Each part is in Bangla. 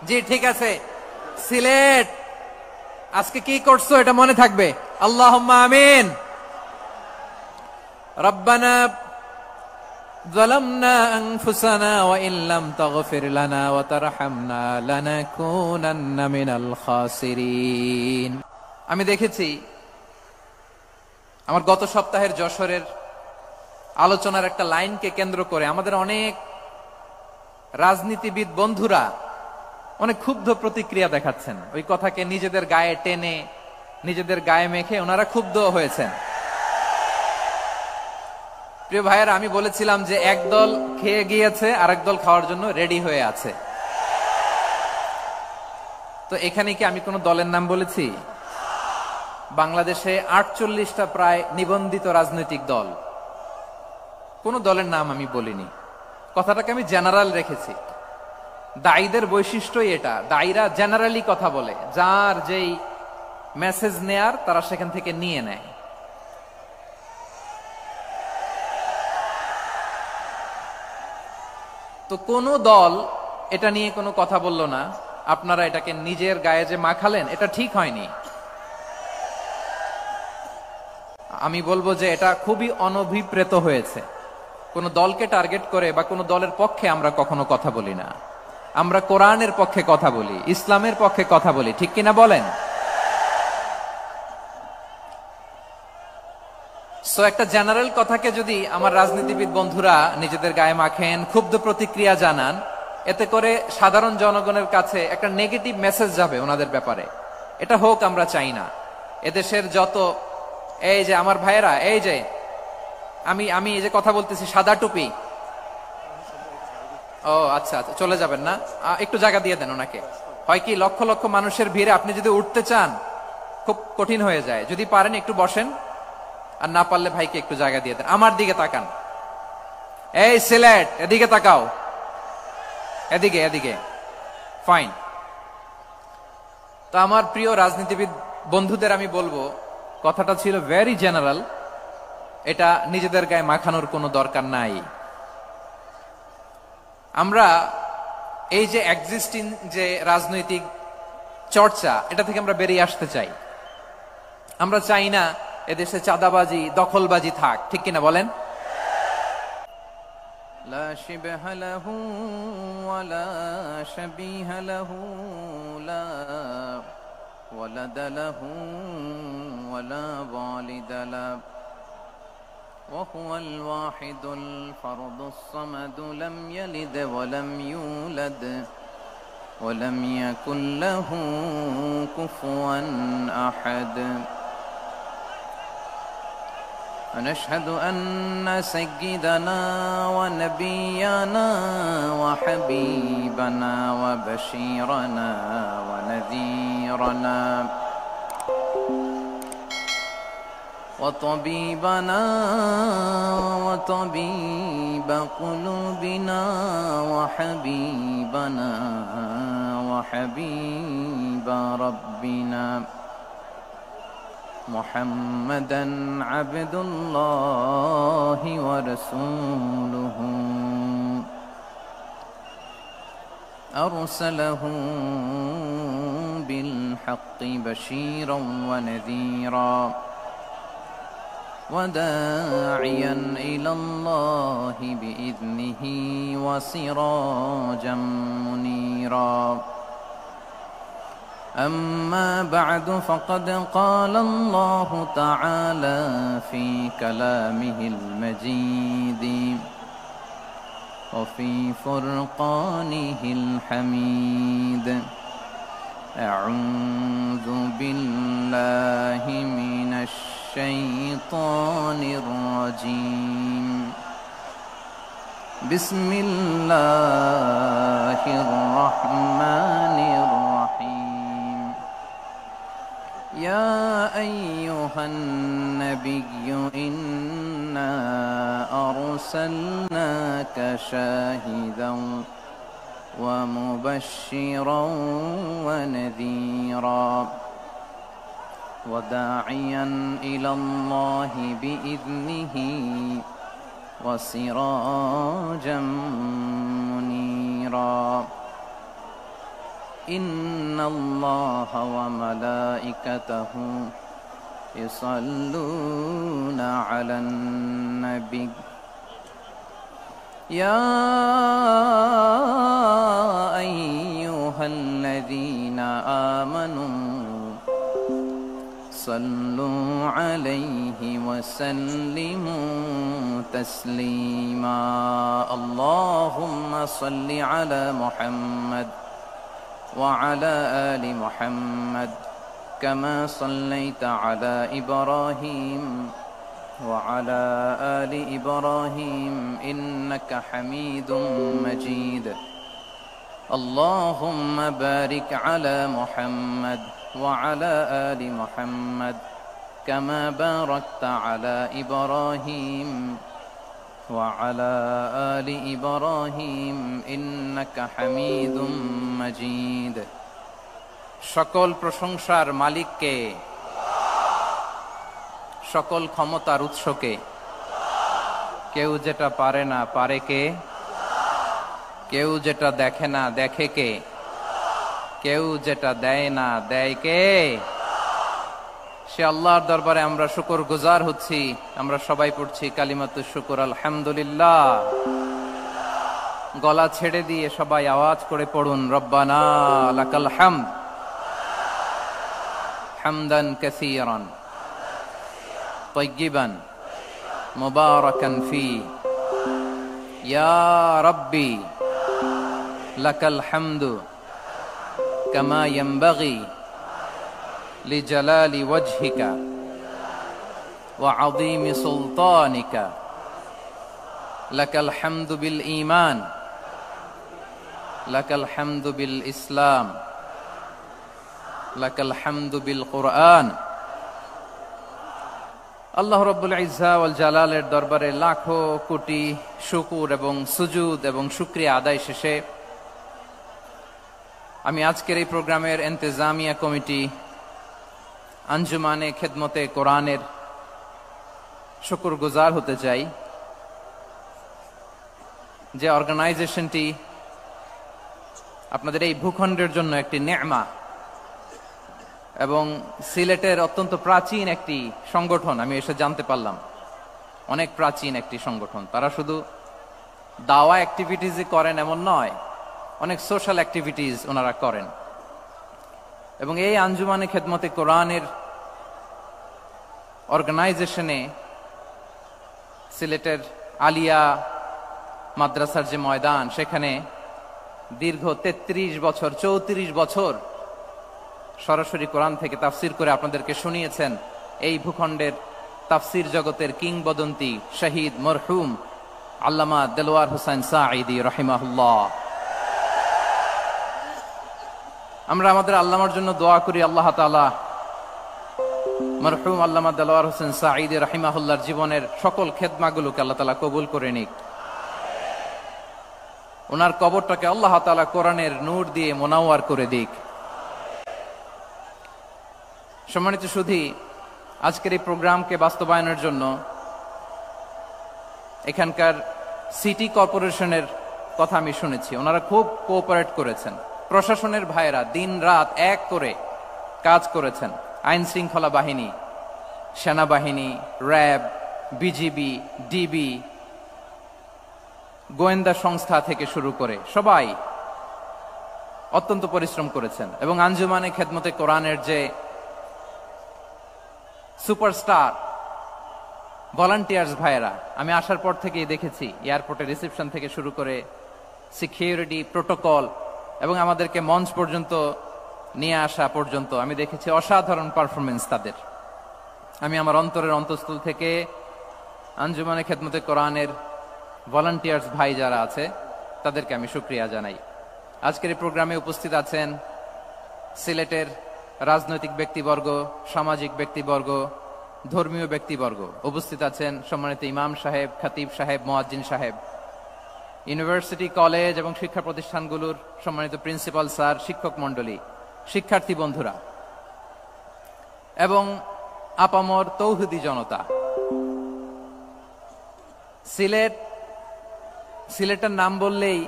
জি ঠিক আছে। সিলেট আজকে কি করছো এটা মনে থাকবে। আল্লাহুম্মা আমিন। রব্বানা যালামনা আনফুসানা ওয়া ইল্লাম তাগফির লানা ওয়া তারহামনা লানাকুনান্না মিনাল খাসিরিন। আমি দেখেছি আমার গত সপ্তাহের যশোরের আলোচনার একটা লাইনকে কেন্দ্র করে আমাদের অনেক রাজনীতিবিদ বন্ধুরা অনেক ক্ষুব্ধ প্রতিক্রিয়া দেখাচ্ছেন। ওই কথাকে নিজেদের গায়ে টেনে নিজেদের গায়ে মেখে ওনারা ক্ষুব্ধ হয়েছেন। প্রিয় ভাইয়েরা, আমি বলেছিলাম যে এক দল খেয়ে গিয়েছে, আরেক দল খাওয়ার জন্য রেডি হয়ে আছে। তো এখানে কি আমি কোনো দলের নাম বলেছি? বাংলাদেশে 48টা প্রায় নিবন্ধিত রাজনৈতিক দল, কোন দলের নাম আমি বলিনি। কথাটাকে আমি জেনারেল রেখেছি। দায়ীদের বৈশিষ্ট্যই এটা, দায়ীরা জেনারেলি কথা বলে, যার যেই মেসেজ নেয়ার তারা সেখান থেকে নিয়ে নেয়। তো কোন দল এটা নিয়ে কোনো কথা বলল না। আপনারা এটাকে নিজের গায়ে যে মাখালেন, এটা ঠিক হয়নি। আমি বলবো যে এটা খুবই অনভিপ্রেত হয়েছে। কোন দলকে টার্গেট করে বা কোন দলের পক্ষে আমরা কখনো কথা বলি না। আমরা কোরআনের পক্ষে কথা বলি, ইসলামের পক্ষে কথা বলি, ঠিক কিনা বলেন? সো একটা জেনারেল কথাকে যদি আমার রাজনীতিবিদ বন্ধুরা নিজেদের গায়ে মাখেন, ক্ষুব্ধ প্রতিক্রিয়া জানান, এতে করে সাধারণ জনগণের কাছে একটা নেগেটিভ মেসেজ যাবে ওনাদের ব্যাপারে। এটা হোক আমরা চাই না। এদেশের যত এই যে আমার ভাইয়েরা, এই যে আমি এই যে কথা বলতেছি, সাদা টুপি, ও আচ্ছা আচ্ছা, চলে যাবেন না? একটু জায়গা দিয়ে দেন ওনাকে। হয় কি, লক্ষ লক্ষ মানুষের ভিড়ে আপনি যদি উঠতে চান খুব কঠিন হয়ে যায়। যদি পারেন একটু বসেন, আর না পারলে ভাইকে একটু জায়গা দিয়ে দেন। আমার দিকে তাকান। এই সিলেট, এদিকে তাকাও, এদিকে এদিকে। ফাইন। তো আমার প্রিয় রাজনীতিবিদ বন্ধুদের আমি বলবো, কথাটা ছিল ভেরি জেনারেল, এটা নিজেদের গায়ে মাখানোর কোনো দরকার নাই। আমরা এই যে এক্সিস্টিং যে রাজনৈতিক চর্চা, এটা থেকে আমরা বেরিয়ে আসতে চাই। আমরা চাই না এদেশে চাঁদাবাজি, দখলবাজি থাক, ঠিক কিনা বলেন? লা শিবহা লাহু ওয়ালা শাবিহা লাহু লা ওয়ালাদ লাহু ওয়ালা ওয়ালিদা লাহু وهو الواحد الفرد الصمد لم يلد ولم يولد ولم يكن له كفوا أحد ونشهد أن سيدنا ونبينا وحبيبنا وبشيرنا ونذيرنا وطبيبنا وطبيب قلوبنا وحبيبنا وحبيب ربنا محمدا عبد الله ورسوله أرسله بالحق بشيرا ونذيرا وداعيا إلى الله بإذنه وسراجا منيرا أما بعد فقد قال الله تعالى في كلامه المجيد وفي فرقانه الحميد أعوذ بالله من الشيطان الرجيم بسم الله الرحمن الرحيم يا أيها النبي إنا أرسلناك شاهدا ومبشرا ونذيرا وداعيا إلى الله بإذنه وسراجا منيرا ইন্নাল্লাহা ওয়া মালাইকাতাহু ইউসাল্লুনা আলান নবী ইয়া আইয়ুহাল্লাযীনা আমানু صلوا عليه وسلموا تسليما اللهم صل على محمد وعلى آل محمد كما صليت على إبراهيم وعلى آل إبراهيم إنك حميد مجيد اللهم بارك على محمد وعلى آل محمد كما باركت على إبراهيم وعلى آل إبراهيم إنك حميد مجيد সকল প্রশংসার মালিককে সকল ক্ষমতার উৎসকে কেউ যেটা পারে না পারে কে কেউ যেটা দেখে না দেখে কে কেউ যেটা দেয় না দেয় কে সে আল্লাহর দরবারে আমরা শুকর গুজার হচ্ছি আমরা সবাই পড়ছি কালিমাতুশ শুকর আলহামদুলিল্লাহ গলা ছেড়ে দিয়ে সবাই আওয়াজ করে পড়ুন রব্বানা লাকাল হামদ হামদান কাসীরান তাইয়িবান মুবারাকান ফি ইয়া রাব্বি লাকাল হামদু كما ينبغي لجلال وجهك وعظيم سلطانك لك الحمد بالإيمان لك الحمد بالإسلام لك الحمد بالقرآن আল্লাহ রাব্বুল ইজ্জা ওয়াল জালালের দরবারে লাখো কোটি শুকর এবং সুজুদ এবং শুকরিয়া আদায় শেষে আমি আজকের এই প্রোগ্রামের ইন্তেজামিয়া কমিটি আঞ্জুমানে খেদমতে কোরআনের শুকরগুজার হতে চাই যে অর্গানাইজেশনটি আপনাদের এই ভূখণ্ডের জন্য একটি নেমা এবং সিলেটের অত্যন্ত প্রাচীন একটি সংগঠন আমি এসে জানতে পারলাম অনেক প্রাচীন একটি সংগঠন তারা শুধু দাওয়া অ্যাক্টিভিটিজই করেন এমন নয় অনেক সোশ্যাল অ্যাক্টিভিটিস ওনারা করেন এবং এই আঞ্জুমানে খেদমতে কোরআনের অর্গানাইজেশনে সিলেটের আলিয়া মাদ্রাসার যে ময়দান সেখানে দীর্ঘ 33 বছর 34 বছর সরাসরি কোরআন থেকে তাফসির করে আপনাদেরকে শুনিয়েছেন এই ভূখণ্ডের তাফসির জগতের কিংবদন্তি শহীদ মরহুম আল্লামা দেলোয়ার হোসেন সাঈদী রাহিমাহুল্লাহ আমরা আমাদের আল্লামার জন্য দোয়া করি আল্লাহ তাআলা মরহুম আল্লামা দেলোয়ার হোসেন সাঈদী রাহিমাহুল্লাহর জীবনের সকল খেদমাগুলোকে আল্লাহ তাআলা কবুল করে নিক ওনার কবরটাকে আল্লাহ তাআলা কোরআনের নূর দিয়ে মোনাওয়ার করে দিক সম্মানিত সুধী আজকের এই প্রোগ্রামকে বাস্তবায়নের জন্য এখানকার সিটি কর্পোরেশনের কথা আমি শুনেছি ওনারা খুব কোঅপারেট করেছেন প্রশাসনের ভাইয়েরা দিন রাত এক করে কাজ করেছেন আইন শৃঙ্খলা বাহিনী সেনাবাহিনী র্যাব বিজিবি ডিবি গোয়েন্দা সংস্থা থেকে শুরু করে সবাই অত্যন্ত পরিশ্রম করেছেন এবং আঞ্জুমানে খেদমতে কোরআনের যে সুপারস্টার ভলান্টিয়ার্স ভাইয়েরা আমি আসার পর থেকেই দেখেছি এয়ারপোর্টে রিসেপশন থেকে শুরু করে সিকিউরিটি প্রোটোকল এবং আমাদেরকে মঞ্চ পর্যন্ত নিয়ে আসা পর্যন্ত আমি দেখেছি অসাধারণ পারফরমেন্স তাদের আমি আমার অন্তরের অন্তঃস্থল থেকে আঞ্জুমানে খেদমতে কোরআনের ভলান্টিয়ার্স ভাই যারা আছে তাদেরকে আমি শুকরিয়া জানাই আজকের এই প্রোগ্রামে উপস্থিত আছেন সিলেটের রাজনৈতিক ব্যক্তিবর্গ সামাজিক ব্যক্তিবর্গ ধর্মীয় ব্যক্তিবর্গ উপস্থিত আছেন সম্মানিত ইমাম সাহেব খতিব সাহেব মুয়াজ্জিন সাহেব ইউনিভার্সিটি কলেজ এবং শিক্ষা প্রতিষ্ঠানগুলোর সম্মানিত প্রিন্সিপাল স্যার শিক্ষক মণ্ডলী শিক্ষার্থী বন্ধুরা এবং আপামর তৌহিদি জনতা সিলেটের নাম বললেই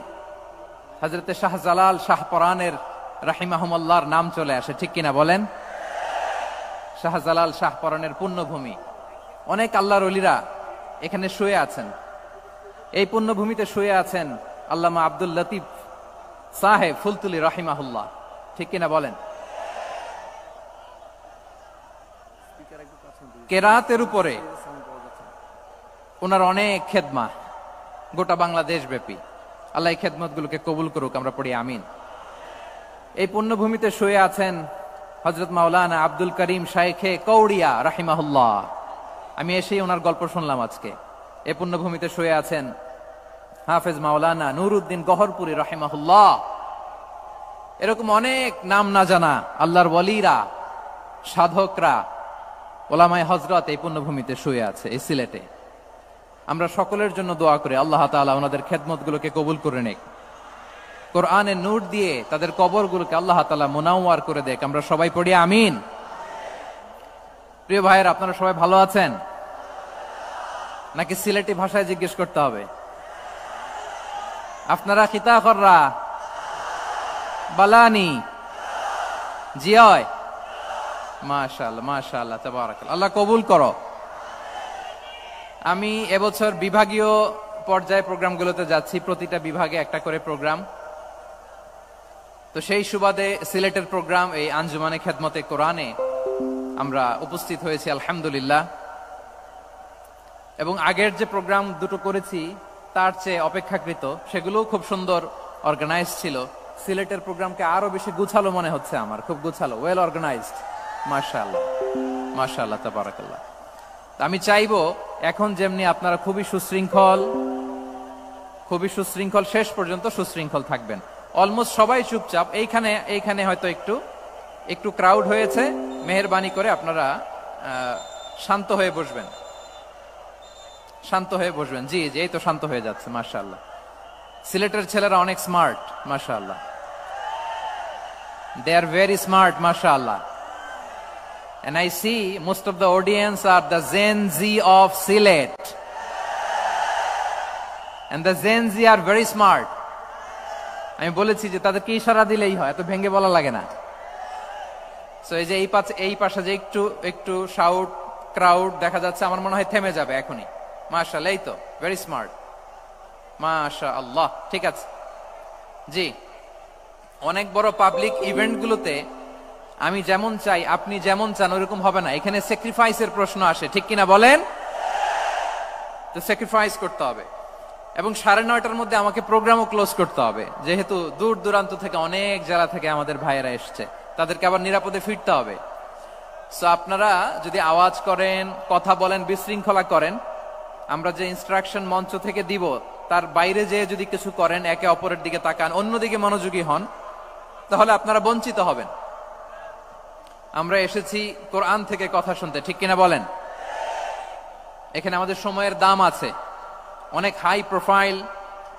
হযরতে শাহজালাল শাহপরানের রাহিমাহুমুল্লাহর নাম চলে আসে, ঠিক কিনা বলেন? শাহজালাল শাহপরানের পুণ্যভূমি, অনেক আল্লাহর ওলিরা এখানে শুয়ে আছেন। এই পুণ্যভূমিতে শুয়ে আছেন আল্লামা আব্দুল লতিফ সাহেব ফুলতুলি রাহিমাহুল্লাহ, ঠিক কিনা বলেন? কেরাতের উপরে ওনার অনেক খেদমা গোটা বাংলাদেশ ব্যাপী। আল্লাহ এই খেদমত গুলোকে কবুল করুক, আমরা পড়ি আমিন। এই পুণ্যভূমিতে শুয়ে আছেন হযরত মাওলানা আব্দুল করিম শাইখে কৌড়িয়া রাহিমাহুল্লাহ। আমি এসেই ওনার গল্প শুনলাম আজকে। এই পুণ্যভূমিতে শুয়ে আছেন হাফেজ মাওলানা নুরউদ্দিন গহরপুরী রাহিমাহুল্লাহ। এরকম অনেক নাম না জানা আল্লাহর ওয়ালিরা, সাধকরা, ওলামায়ে হযরত এই পুণ্যভূমিতে শুয়ে আছে এই সিলেটে। আমরা সকলের জন্য দোয়া করি আল্লাহ তাআলা ওনাদের খেদমতগুলোকে কবুল করে নেক, কোরআনের নূর দিয়ে তাদের কবরগুলোকে আল্লাহ তাআলা মুনাওয়ার করে দেখ। আমরা সবাই পড়ি আমিন। প্রিয় ভাইয়ের, আপনারা সবাই ভালো আছেন নাকি সিলেটি ভাষায় জিজ্ঞেস করতে হবে? আপনারা খিতা কররা বালানি জিয়? মাশাআল্লাহ মাশাআল্লাহ তাবারাকাল্লাহ, আল্লাহ কবুল করো। আমি এবছর বিভাগীয় পর্যায়ে প্রোগ্রামগুলোতে যাচ্ছি, প্রতিটা বিভাগে একটা করে প্রোগ্রাম। তো সেই সুবাদে সিলেটের প্রোগ্রাম এই আঞ্জুমানে খেদমতে কোরআনে আমরা উপস্থিত হয়েছি আলহামদুলিল্লাহ। এবং আগের যে প্রোগ্রাম দুটো করেছি তার চেয়ে অপেক্ষাকৃত সেগুলোও খুব সুন্দর অর্গানাইজ ছিল। সিলেটের প্রোগ্রামকে আরো বেশি গুছালো মনে হচ্ছে আমার, খুব গুছালো, ওয়েল অর্গানাইজড। মাশাআল্লাহ মাশাআল্লাহ তাবারাকাল্লাহ। আমি চাইবো এখন যেমনি আপনারা খুবই সুশৃঙ্খল শেষ পর্যন্ত সুশৃঙ্খল থাকবেন। অলমোস্ট সবাই চুপচাপ, এইখানে হয়তো একটু ক্রাউড হয়েছে, মেহেরবানি করে আপনারা শান্ত হয়ে বসবেন, শান্ত হয়ে বসবেন। জি জি, এই তো শান্ত হয়ে যাচ্ছে। মাশাআল্লাহ, সিলেটের ছেলেরা অনেক স্মার্ট, মাশাআল্লাহ, they are very smart, mashallah. And I see most of the audience are the Gen Z of Sylhet, and the Gen Z are very smart. আমি বলেছি যে তাদেরকে ইশারা দিলেই হয়, এত ভেঙে বলা লাগে না। সো এই যে এই পাশে যে একটু শাউট ক্রাউড দেখা যাচ্ছে, আমার মনে হয় থেমে যাবে এখনই। মাশাআল্লাহ, এই তো ভেরি স্মার্ট, মাশাআল্লাহ। ঠিক আছে জি, অনেক বড় পাবলিক ইভেন্ট গুলোতে আমি যেমন চাই আপনি যেমন চান ওরকম হবে না, এখানে স্যাক্রিফাইসের প্রশ্ন আসে, ঠিক কিনা বলেন? তো স্যাক্রিফাইস করতে হবে। এবং 9:30টার মধ্যে আমাকে প্রোগ্রামও ক্লোজ করতে হবে, যেহেতু দূর দূরান্ত থেকে অনেক জেলা থেকে আমাদের ভাইয়েরা এসছে, তাদেরকে আবার নিরাপদে ফিরতে হবে। সো আপনারা যদি আওয়াজ করেন, কথা বলেন, বিশৃঙ্খলা করেন, আমরা যে ইনস্ট্রাকশন মঞ্চ থেকে দিব তার বাইরে যেয়ে যদি কিছু করেন, একে অপরের দিকে তাকান, অন্যদিকে মনোযোগী হন, তাহলে আপনারা বঞ্চিত হবেন। আমরা এসেছি কোরআন থেকে কথা শুনতে, ঠিক কিনা বলেন? এখানে আমাদের সময়ের দাম আছে। অনেক হাই প্রোফাইল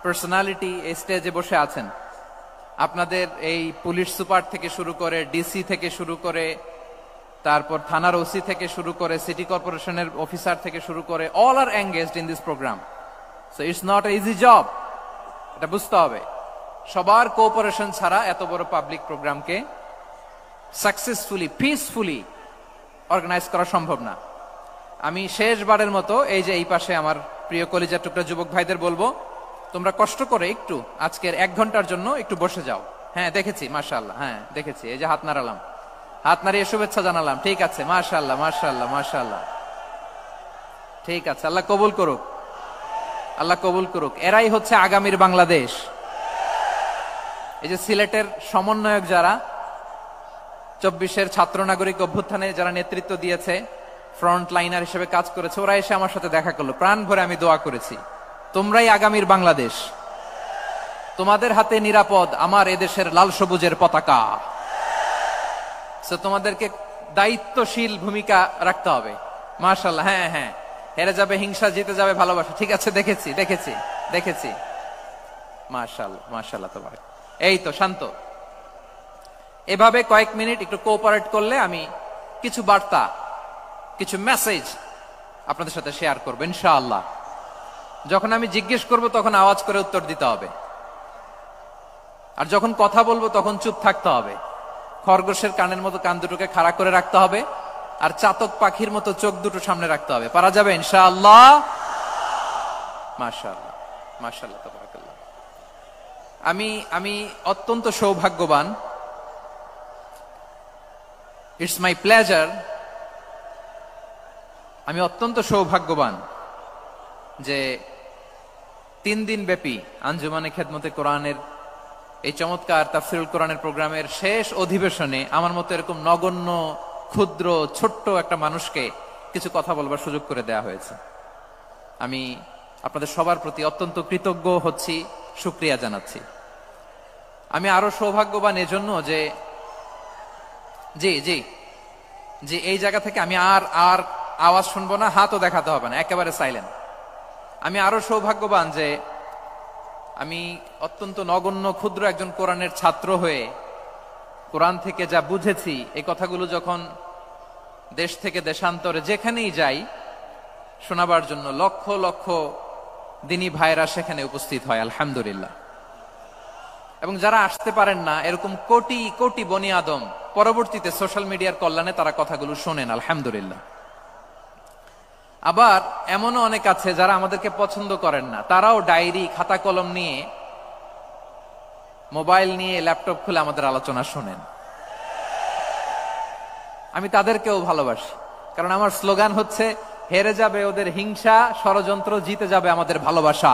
পার্সোনালিটি এই স্টেজে বসে আছেন। আপনাদের এই পুলিশ সুপার থেকে শুরু করে, ডিসি থেকে শুরু করে, তারপর থানার ওসি থেকে শুরু করে, সিটি কর্পোরেশনের অফিসার থেকে শুরু করে, all are engaged in this programme. So it's not a easy job, এটা বুঝতে হবে। সবার কোঅপারেশন ছাড়া এত বড় পাবলিক প্রোগ্রামকে সাকসেসফুলি, পিসফুলি অর্গানাইজ করা সম্ভব না। আমি শেষবারের মতো এই যে এই পাশে আমার প্রিয় কলিজার টুকরা যুবক ভাইদের বলবো, তোমরা কষ্ট করে একটু আজকের 1 ঘন্টার জন্য একটু বসে যাও। হ্যাঁ দেখেছি, মাশাআল্লাহ, হ্যাঁ দেখেছি, এই যে হাত নাড়ালাম, হাত নাড়িয়ে শুভেচ্ছা জানালাম, ঠিক আছে, মাশাআল্লাহ মাশাআল্লাহ মাশাআল্লাহ, ঠিক আছে। আল্লাহ কবুল করুক, আল্লাহ কবুল করুক। এরাই হচ্ছে আগামীর বাংলাদেশ। এই যে সিলেটের সমন্বয়ক যারা 24-এর ছাত্র নাগরিক অভ্যুত্থানে যারা নেতৃত্ব দিয়েছে, ফ্রন্ট লাইনার হিসেবে কাজ করেছে, ওরা এসে আমার সাথে দেখা করলো, প্রাণ ভরে আমি দোয়া করেছি, তোমরাই আগামীর বাংলাদেশ, তোমাদের হাতে নিরাপদ আমার এদেশের লাল সবুজের পতাকা। তোমাদেরকে দায়িত্বশীল ভূমিকা রাখতে হবে। মাশাআল্লাহ, হ্যাঁ হ্যাঁ, হেরে যাবে হিংসা, জিতে যাবে ভালোবাসা, ঠিক আছে, দেখেছি দেখেছি দেখেছি, মাশাআল্লাহ মাশাআল্লাহ। তোমার এই তো শান্ত, এভাবে কয়েক মিনিট একটু কোঅপারেট করলে আমি কিছু বার্তা, কিছু মেসেজ আপনাদের সাথে শেয়ার করবো ইনশাআল্লাহ। যখন আমি জিজ্ঞেস করব তখন আওয়াজ করে উত্তর দিতে হবে। আর যখন কথা বলবো তখন চুপ থাকতে হবে, খরগোশের কানের মতো কান দুটোকে খাড়া করে রাখতে হবে, আর চাতক পাখির মতো চোখ দুটো সামনে রাখতে হবে। পারা যাবে ইনশাআল্লাহ? মাশাআল্লাহ, মাশাআল্লাহ, তাবারাকাল্লাহ। আমি অত্যন্ত সৌভাগ্যবান, ইটস মাই প্লেজার, আমি অত্যন্ত সৌভাগ্যবান যে 3 দিন ব্যাপী আঞ্জুমানে খেদমতে কোরআনের এই চমৎকার তাফসীরুল কোরআনের প্রোগ্রামের শেষ অধিবেশনে আমার মতো এরকম নগণ্য, ক্ষুদ্র, ছোট্ট একটা মানুষকে কিছু কথা বলবার সুযোগ করে দেয়া হয়েছে। আমি আপনাদের সবার প্রতি অত্যন্ত কৃতজ্ঞ হচ্ছি, শুকরিয়া জানাচ্ছি। আমি আরো সৌভাগ্যবান এজন্য যে জি জি জি এই জায়গা থেকে আমি আর আওয়াজ শুনবো না, হাতও দেখাতে হবে না, একেবারে সাইলেন্ট। আমি আরো সৌভাগ্যবান যে আমি অত্যন্ত নগণ্য, ক্ষুদ্র একজন কোরআনের ছাত্র হয়ে কোরআন থেকে যা বুঝেছি, এই কথাগুলো যখন দেশ থেকে দেশান্তরে যেখানেই যাই শোনাবার জন্য লক্ষ লক্ষ দিনী ভাইরা সেখানে উপস্থিত হয়, আলহামদুলিল্লাহ। এবং যারা আসতে পারেন না, এরকম কোটি কোটি বনি আদম পরবর্তীতে সোশ্যাল মিডিয়ার কল্যাণে তারা কথাগুলো শোনেন, আলহামদুলিল্লাহ। আবার এমনও অনেক আছে যারা আমাদেরকে পছন্দ করেন না, তারাও ডায়েরি, খাতা কলম নিয়ে, মোবাইল নিয়ে, ল্যাপটপ খুলে আমাদের আলোচনা শোনেন। আমি তাদেরকেও ভালোবাসি, কারণ আমার স্লোগান হচ্ছে, হেরে যাবে ওদের হিংসা, ষড়যন্ত্র, জিতে যাবে আমাদের ভালোবাসা।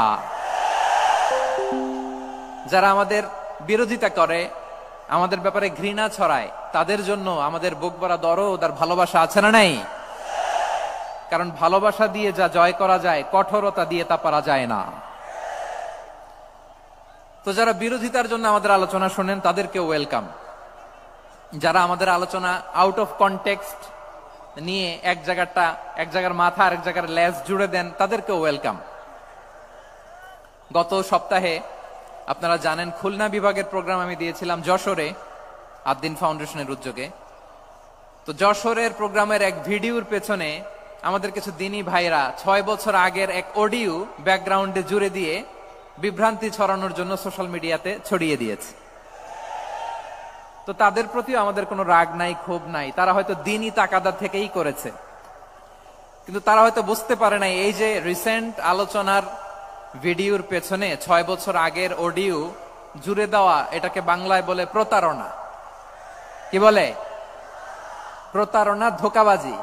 যারা আমাদের বিরোধিতা করে, আমাদের ব্যাপারে ঘৃণা ছড়ায়, তাদের জন্য আমাদের বুক ভরা দরদ আর ভালোবাসা আছে না নাই? কারণ ভালোবাসা দিয়ে যা জয় করা যায়, কঠোরতা দিয়ে তা পারা যায় না। তো যারা বিরোধিতার জন্য আমাদের আলোচনা শোনেন তাদেরকে ওয়েলকাম। যারা আমাদের আলোচনা আউট অফ কনটেক্সট নিয়ে এক জায়গার মাথা আর এক জায়গার লেজ জুড়ে দেন, তাদেরকে ওয়েলকাম। গত সপ্তাহে আপনারা জানেন খুলনা বিভাগের প্রোগ্রাম আমি দিয়েছিলাম যশোরে, আদ্দিন ফাউন্ডেশনের উদ্যোগে। তো যশোরের প্রোগ্রামের এক ভিডিওর পেছনে আমাদের কিছু দিনী ভাইরা 6 বছর আগের এক অডিও ব্যাকগ্রাউন্ডে জুড়ে দিয়ে বিভ্রান্তি ছড়ানোর জন্য সোশ্যাল মিডিয়াতে ছড়িয়ে দিয়েছে। তো তাদের প্রতিও আমাদের কোনো রাগ নাই, ক্ষোভ নাই, তারা হয়তো দিনই তাকাদা থেকেই করেছে, কিন্তু তারা হয়তো বুঝতে পারে নাই এই যে রিসেন্ট আলোচনার ভিডিওর পেছনে 6 বছর আগের অডিও জুড়ে দেওয়া, এটাকে বাংলায় বলে প্রতারণা। কি বলে? প্রতারণা, ধোঁকাবাজি।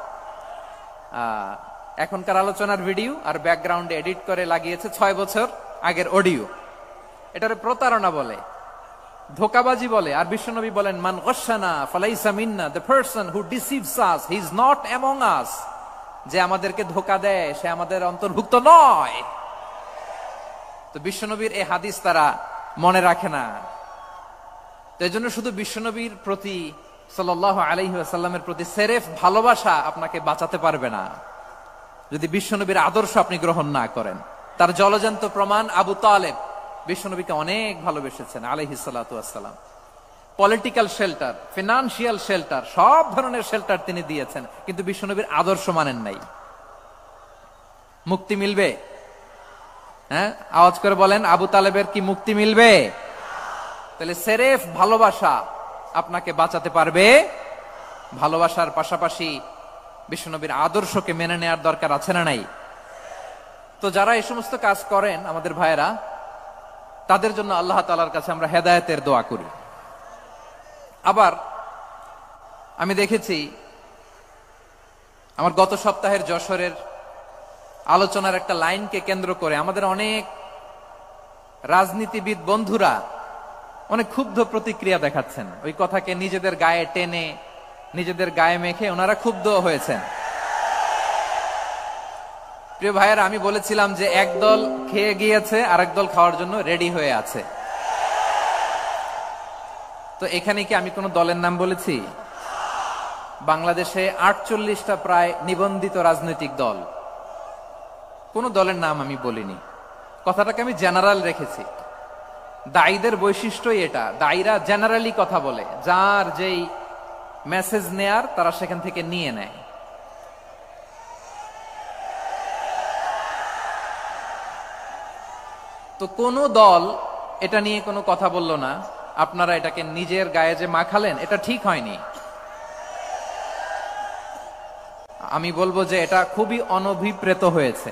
এখনকার আলোচনার ভিডিও আর ব্যাকগ্রাউন্ডে এডিট করে লাগিয়েছে 6 বছর আগের অডিও। এটারে প্রতারণা বলে, ধোঁকাবাজি বলে। আর বিশ্বনবী বলেন, মান গশানা ফালাইসা মিন্না, the person who deceives us he is not among us. যে আমাদেরকে ধোঁকা দেয় সে আমাদের অন্তর্ভুক্ত নয়। তো বিশ্বনবীর এই হাদিস তারা মনে রাখে না। তো এই জন্য শুধু বিশ্বনবীর প্রতি সাল্লাল্লাহু আলাইহি ওয়াসাল্লামের প্রতি সেরেফ ভালোবাসা আপনাকে বাঁচাতে পারবে না যদি বিশ্বনবীর আদর্শ আপনি গ্রহণ না করেন। তার জলজান্ত প্রমাণ, আবু তালেব বিশ্বনবীকে অনেক ভালোবেসেছেন আলাইহিস সালাতু ওয়াসসালাম। পলিটিক্যাল শেল্টার, ফিনান্সিয়াল শেল্টার, সব ধরনের শেল্টার তিনি দিয়েছেন, কিন্তু বিশ্বনবীর আদর্শ মানেন নাই। মুক্তি মিলবে? হ্যাঁ, আওয়াজ করে বলেন, আবু তালেবের কি মুক্তি মিলবে? তাহলে সেরেফ ভালোবাসা আপনাকে বাঁচাতে পারবে। ভালোবাসার পাশাপাশি বিশ্বনবীর আদর্শকে মেনে নেওয়ার দরকার আছে না নাই? তো যারা এই সমস্ত কাজ করেন আমাদের ভাইয়েরা, তাদের জন্য আল্লাহ তাআলার কাছে আমরা হেদায়েতের দোয়া করি। আবার আমি দেখেছি আমার গত সপ্তাহের যশোরের আলোচনার একটা লাইনকে কেন্দ্র করে আমাদের অনেক রাজনীতিবিদ বন্ধুরা অনেক ক্ষুব্ধ প্রতিক্রিয়া দেখাচ্ছেন। ওই কথাকে নিজেদের গায়ে টেনে, নিজেদের গায়ে মেখে ওনারা ক্ষুব্ধ হয়েছেন। প্রিয় ভাইয়েরা, আমি বলেছিলাম যে একদল খেয়ে গিয়েছে, আরেক দল খাওয়ার জন্য রেডি হয়ে আছে। তো এখানে কি আমি কোন দলের নাম বলেছি? বাংলাদেশে 48টা প্রায় নিবন্ধিত রাজনৈতিক দল, কোন দলের নাম আমি বলিনি। কথাটাকে আমি জেনারেল রেখেছি। দায়ীদের বৈশিষ্ট্যই এটা, দায়ীরা জেনারেলি কথা বলে, যার যেই মেসেজ নেয়ার তারা সেখান থেকে নিয়ে নেয়। তো কোন দল এটা নিয়ে কোনো কথা বলল না, আপনারা এটাকে নিজের গায়ে যে মাখালেন এটা ঠিক হয়নি। আমি বলবো যে এটা খুবই অনভিপ্রেত হয়েছে।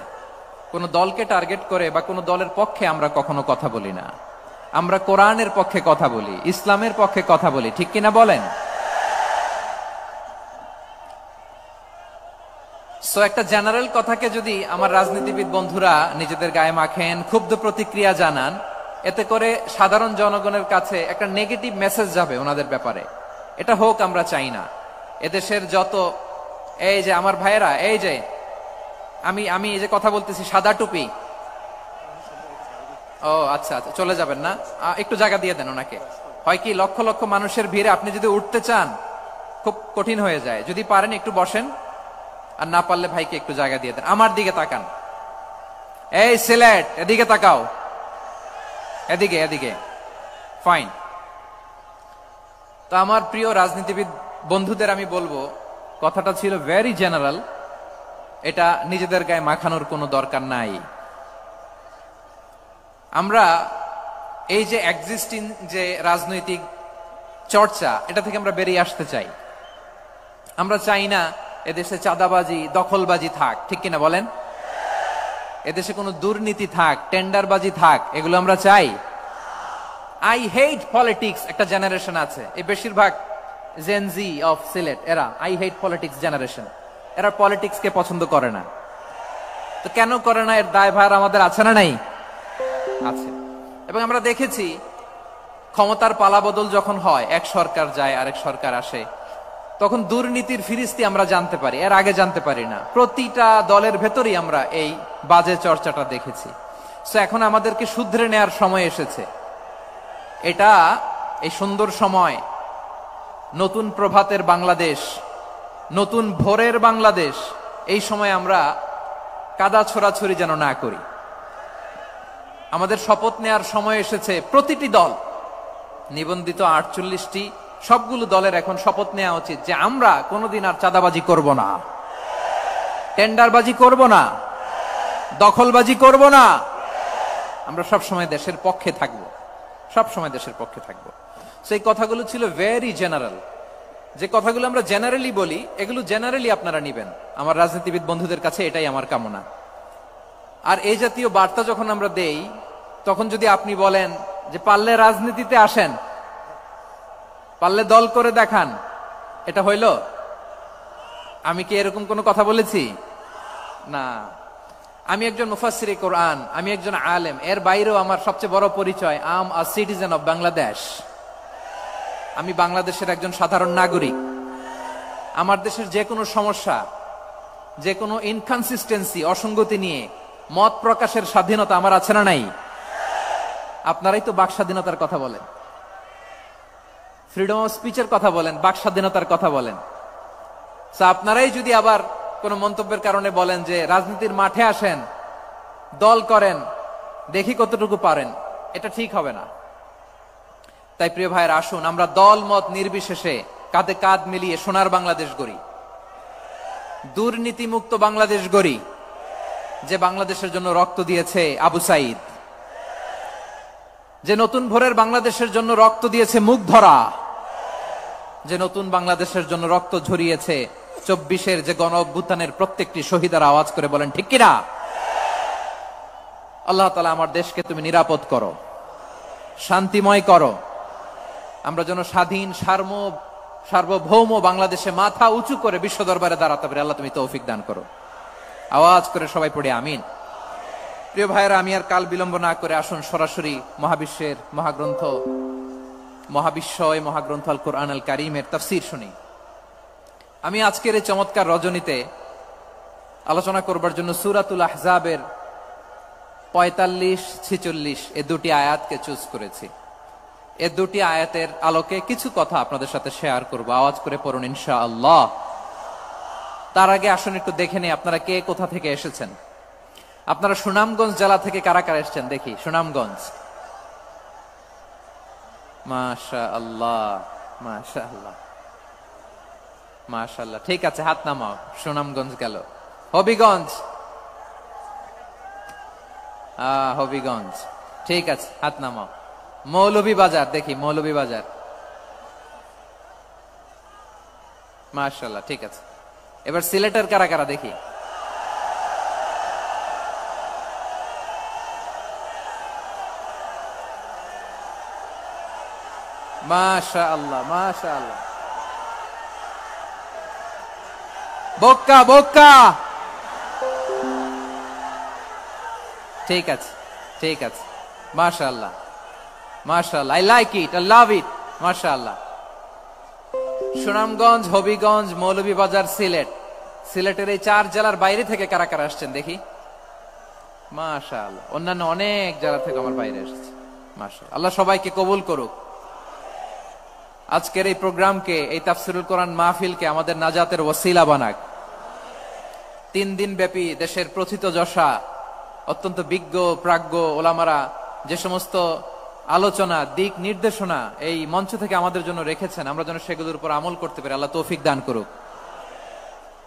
কোন দলকে টার্গেট করে বা কোন দলের পক্ষে আমরা কখনো কথা বলি না। আমরা কোরআনের পক্ষে কথা বলি, ইসলামের পক্ষে কথা বলি, ঠিক কিনা বলেন? সো একটা জেনারেল কথাকে যদি আমার রাজনীতিবিদ বন্ধুরা নিজেদের গায়ে মাখেন, ক্ষুব্ধ প্রতিক্রিয়া জানান, এতে করে সাধারণ জনগণের কাছে একটা নেগেটিভ মেসেজ যাবে ওনাদের ব্যাপারে। এটা হোক আমরা চাই না। এদেশের যত এই যে আমার ভাইয়েরা, এই যে আমি এই যে কথা বলতেছি, সাদা টুপি, ও আচ্ছা আচ্ছা, চলে যাবেন না, একটু জায়গা দিয়ে দেন ওনাকে। হয় কি লক্ষ লক্ষ মানুষের ভিড়ে আপনি যদি উঠতে চান খুব কঠিন হয়ে যায়। যদি পারেন একটু বসেন, আর না পারলে ভাইকে একটু জায়গা দিয়ে দেন। আমার দিকে তাকান, এই সিলেট এদিকে তাকাও, এদিকে এদিকে, ফাইন। তো আমার প্রিয় রাজনীতিবিদ বন্ধুদের আমি বলবো, কথাটা ছিল ভেরি জেনারেল, এটা নিজেদের গায়ে মাখানোর কোনো দরকার নাই। আমরা এই যে এক্সিস্টিং যে রাজনৈতিক চর্চা, এটা থেকে আমরা বেরিয়ে আসতে চাই। আমরা চাই না এদেশে চাঁদাবাজি, দখলবাজি থাক, ঠিক কিনা বলেন? এদেশে কোনো দুর্নীতি থাক, টেন্ডারবাজি থাক, এগুলো আমরা চাই। আই হেট পলিটিক্স একটা জেনারেশন আছে, এই বেশিরভাগ জেনজি অফ সিলেট, এরা আই হেট পলিটিক্স জেনারেশন। এরা পলিটিক্স কে পছন্দ করে না। তো কেন করে না, এর দায়ভার আমাদের আছে না নাই? আছে। এবং আমরা দেখেছি ক্ষমতার পালাবদল যখন হয়, এক সরকার যায় আরেক সরকার আসে, তখন দুর্নীতির ফিরিস্তি আমরা জানতে পারি, এর আগে জানতে পারি না। প্রতিটা দলের ভেতরেই আমরা এই বাজে চর্চাটা দেখেছি। সো এখন আমাদেরকে শুধরে নেয়ার সময় এসেছে। এটা এই সুন্দর সময়, নতুন প্রভাতের বাংলাদেশ, নতুন ভোরের বাংলাদেশ, এই সময় আমরা কাদা ছোড়াছুরি যেন না করি। আমাদের শপথ নেয়ার সময় এসেছে। প্রতিটি দল, নিবন্ধিত 48টি, সবগুলো দলের এখন শপথ নেওয়া উচিত যে আমরা কোনোদিন আর চাঁদাবাজি করব না, টেন্ডারবাজি করব না, দখলবাজি করব না। আমরা সবসময় দেশের পক্ষে থাকব, সবসময় দেশের পক্ষে থাকব। সেই কথাগুলো ছিল ভেরি জেনারেল। যে কথাগুলো আমরা জেনারেলি বলি, এগুলো জেনারেলি আপনারা নিবেন। আমার রাজনীতিবিদ বন্ধুদের কাছে এটাই আমার কামনা। আর এই জাতীয় বার্তা যখন আমরা দেই, তখন যদি আপনি বলেন যে পারলে রাজনীতিতে আসেন, পারলে দল করে দেখান, এটা হইল? আমি কি এরকম কোনো কথা বলেছি? না। আমি একজন মুফাসসিরে কোরআন, আমি একজন আলেম, এর বাইরেও আমার সবচেয়ে বড় পরিচয় আম আ সিটিজেন অফ বাংলাদেশ। আমি বাংলাদেশের একজন সাধারণ নাগরিক। আমার দেশের যে কোনো সমস্যা, যে কোনো ইনকনসিস্টেন্সি, অসঙ্গতি নিয়ে মত প্রকাশের স্বাধীনতা আমার আছে না নাই? আপনারাই তো বাক স্বাধীনতার কথা বলেন, ফ্রিডম অফ স্পিচের কথা বলেন, বাক স্বাধীনতার কথা বলেন। আপনারাই যদি আবার কোন মন্তব্যের কারণে বলেন যে রাজনীতির মাঠে আসেন, দল করেন, দেখি কতটুকু পারেন, এটা ঠিক হবে না। তাই প্রিয় ভাইয়ের, আসুন আমরা দল মত নির্বিশেষে কাঁধে কাঁধ মিলিয়ে সোনার বাংলাদেশ গড়ি, দুর্নীতিমুক্ত বাংলাদেশ গড়ি, যে বাংলাদেশের জন্য রক্ত দিয়েছে আবু সাইদ, যে নতুন ভোরের বাংলাদেশের জন্য রক্ত দিয়েছে মুগ্ধরা, যে নতুন বাংলাদেশের জন্য রক্ত ঝরিয়েছে 24-এর যে গণ অভ্যুত্থানের প্রত্যেকটি শহীদের। আওয়াজ করে বলেন ঠিক কিনা? আল্লাহ তাআলা আমার দেশকে তুমি নিরাপদ করো, শান্তিময় করো। আমরা যেন স্বাধীন সার্বভৌম বাংলাদেশে মাথা উঁচু করে বিশ্ব দরবারে দাঁড়াতে পারি। আল্লাহ তুমি তৌফিক দান করো। আওয়াজ করে সবাই পড়ে আমিন। প্রিয় ভাইয়েরা, আমি আর কাল বিলম্ব না করে আসুন সরাসরি মহাবিশ্বের মহাগ্রন্থ, মহাবিশ্বয় মহাগ্রন্থ আল কোরআন আল কারীমের তাফসীর শুনি। আমি আজকের এই চমৎকার রজনীতে আলোচনা করবার জন্য সূরাতুল আহজাবের 45-46 এই দুটি আয়াতকে চুজ করেছি। এই দুটি আয়াতের আলোকে কিছু কথা আপনাদের সাথে শেয়ার করব। আওয়াজ করে পড়ুন ইনশাআল্লাহ। তার আগে আসুন একটু দেখে নেই আপনারা কে কোথা থেকে এসেছেন। আপনারা সুনামগঞ্জ জেলা থেকে কারা কারা এসেছেন দেখি। সুনামগঞ্জ, মাশাআল্লাহ মাশাআল্লাহ মাশাআল্লাহ, ঠিক আছে, হাত নামাও। সুনামগঞ্জ গেল। হবিগঞ্জ, হবিগঞ্জ, ঠিক আছে, হাত নামাও। মৌলভীবাজার, দেখি মৌলভীবাজার। মাশাআল্লাহ, ঠিক আছে। এবার সিলেটের কারা কারা দেখি। মাশাআল্লাহ, মাশাআল্লাহ। বক্কা বক্কা, ঠিক আছে, ঠিক আছে। মাশাআল্লাহ, মাশাআল্লাহ, I like it, I love it, মাশাআল্লাহ। সুনামগঞ্জ, হবিগঞ্জ, মৌলভীবাজার, সিলেট। সিলেটের এই 4 জেলার বাইরে থেকে কারা কারা আসছেন দেখি। মাশাআল্লাহ, অন্যান্য অনেক জেলা থেকে আমার বাইরে এসেছে। মাশাআল্লাহ, আল্লাহ সবাইকে কবুল করুক। আজকের এই প্রোগ্রামকে, এই তাফসিরুল কোরআন মাহফিলকে আমাদের নাজাতের ওসিলা বানাক। 3 দিন ব্যাপী দেশের প্রথিতযশা অত্যন্ত বিজ্ঞ প্রাজ্ঞ ওলামারা যে সমস্ত আলোচনা, দিক নির্দেশনা এই মঞ্চ থেকে আমাদের জন্য রেখেছেন, আমরা যেন সেগুলোর উপর আমল করতে পারি। আল্লাহ তৌফিক দান করুক।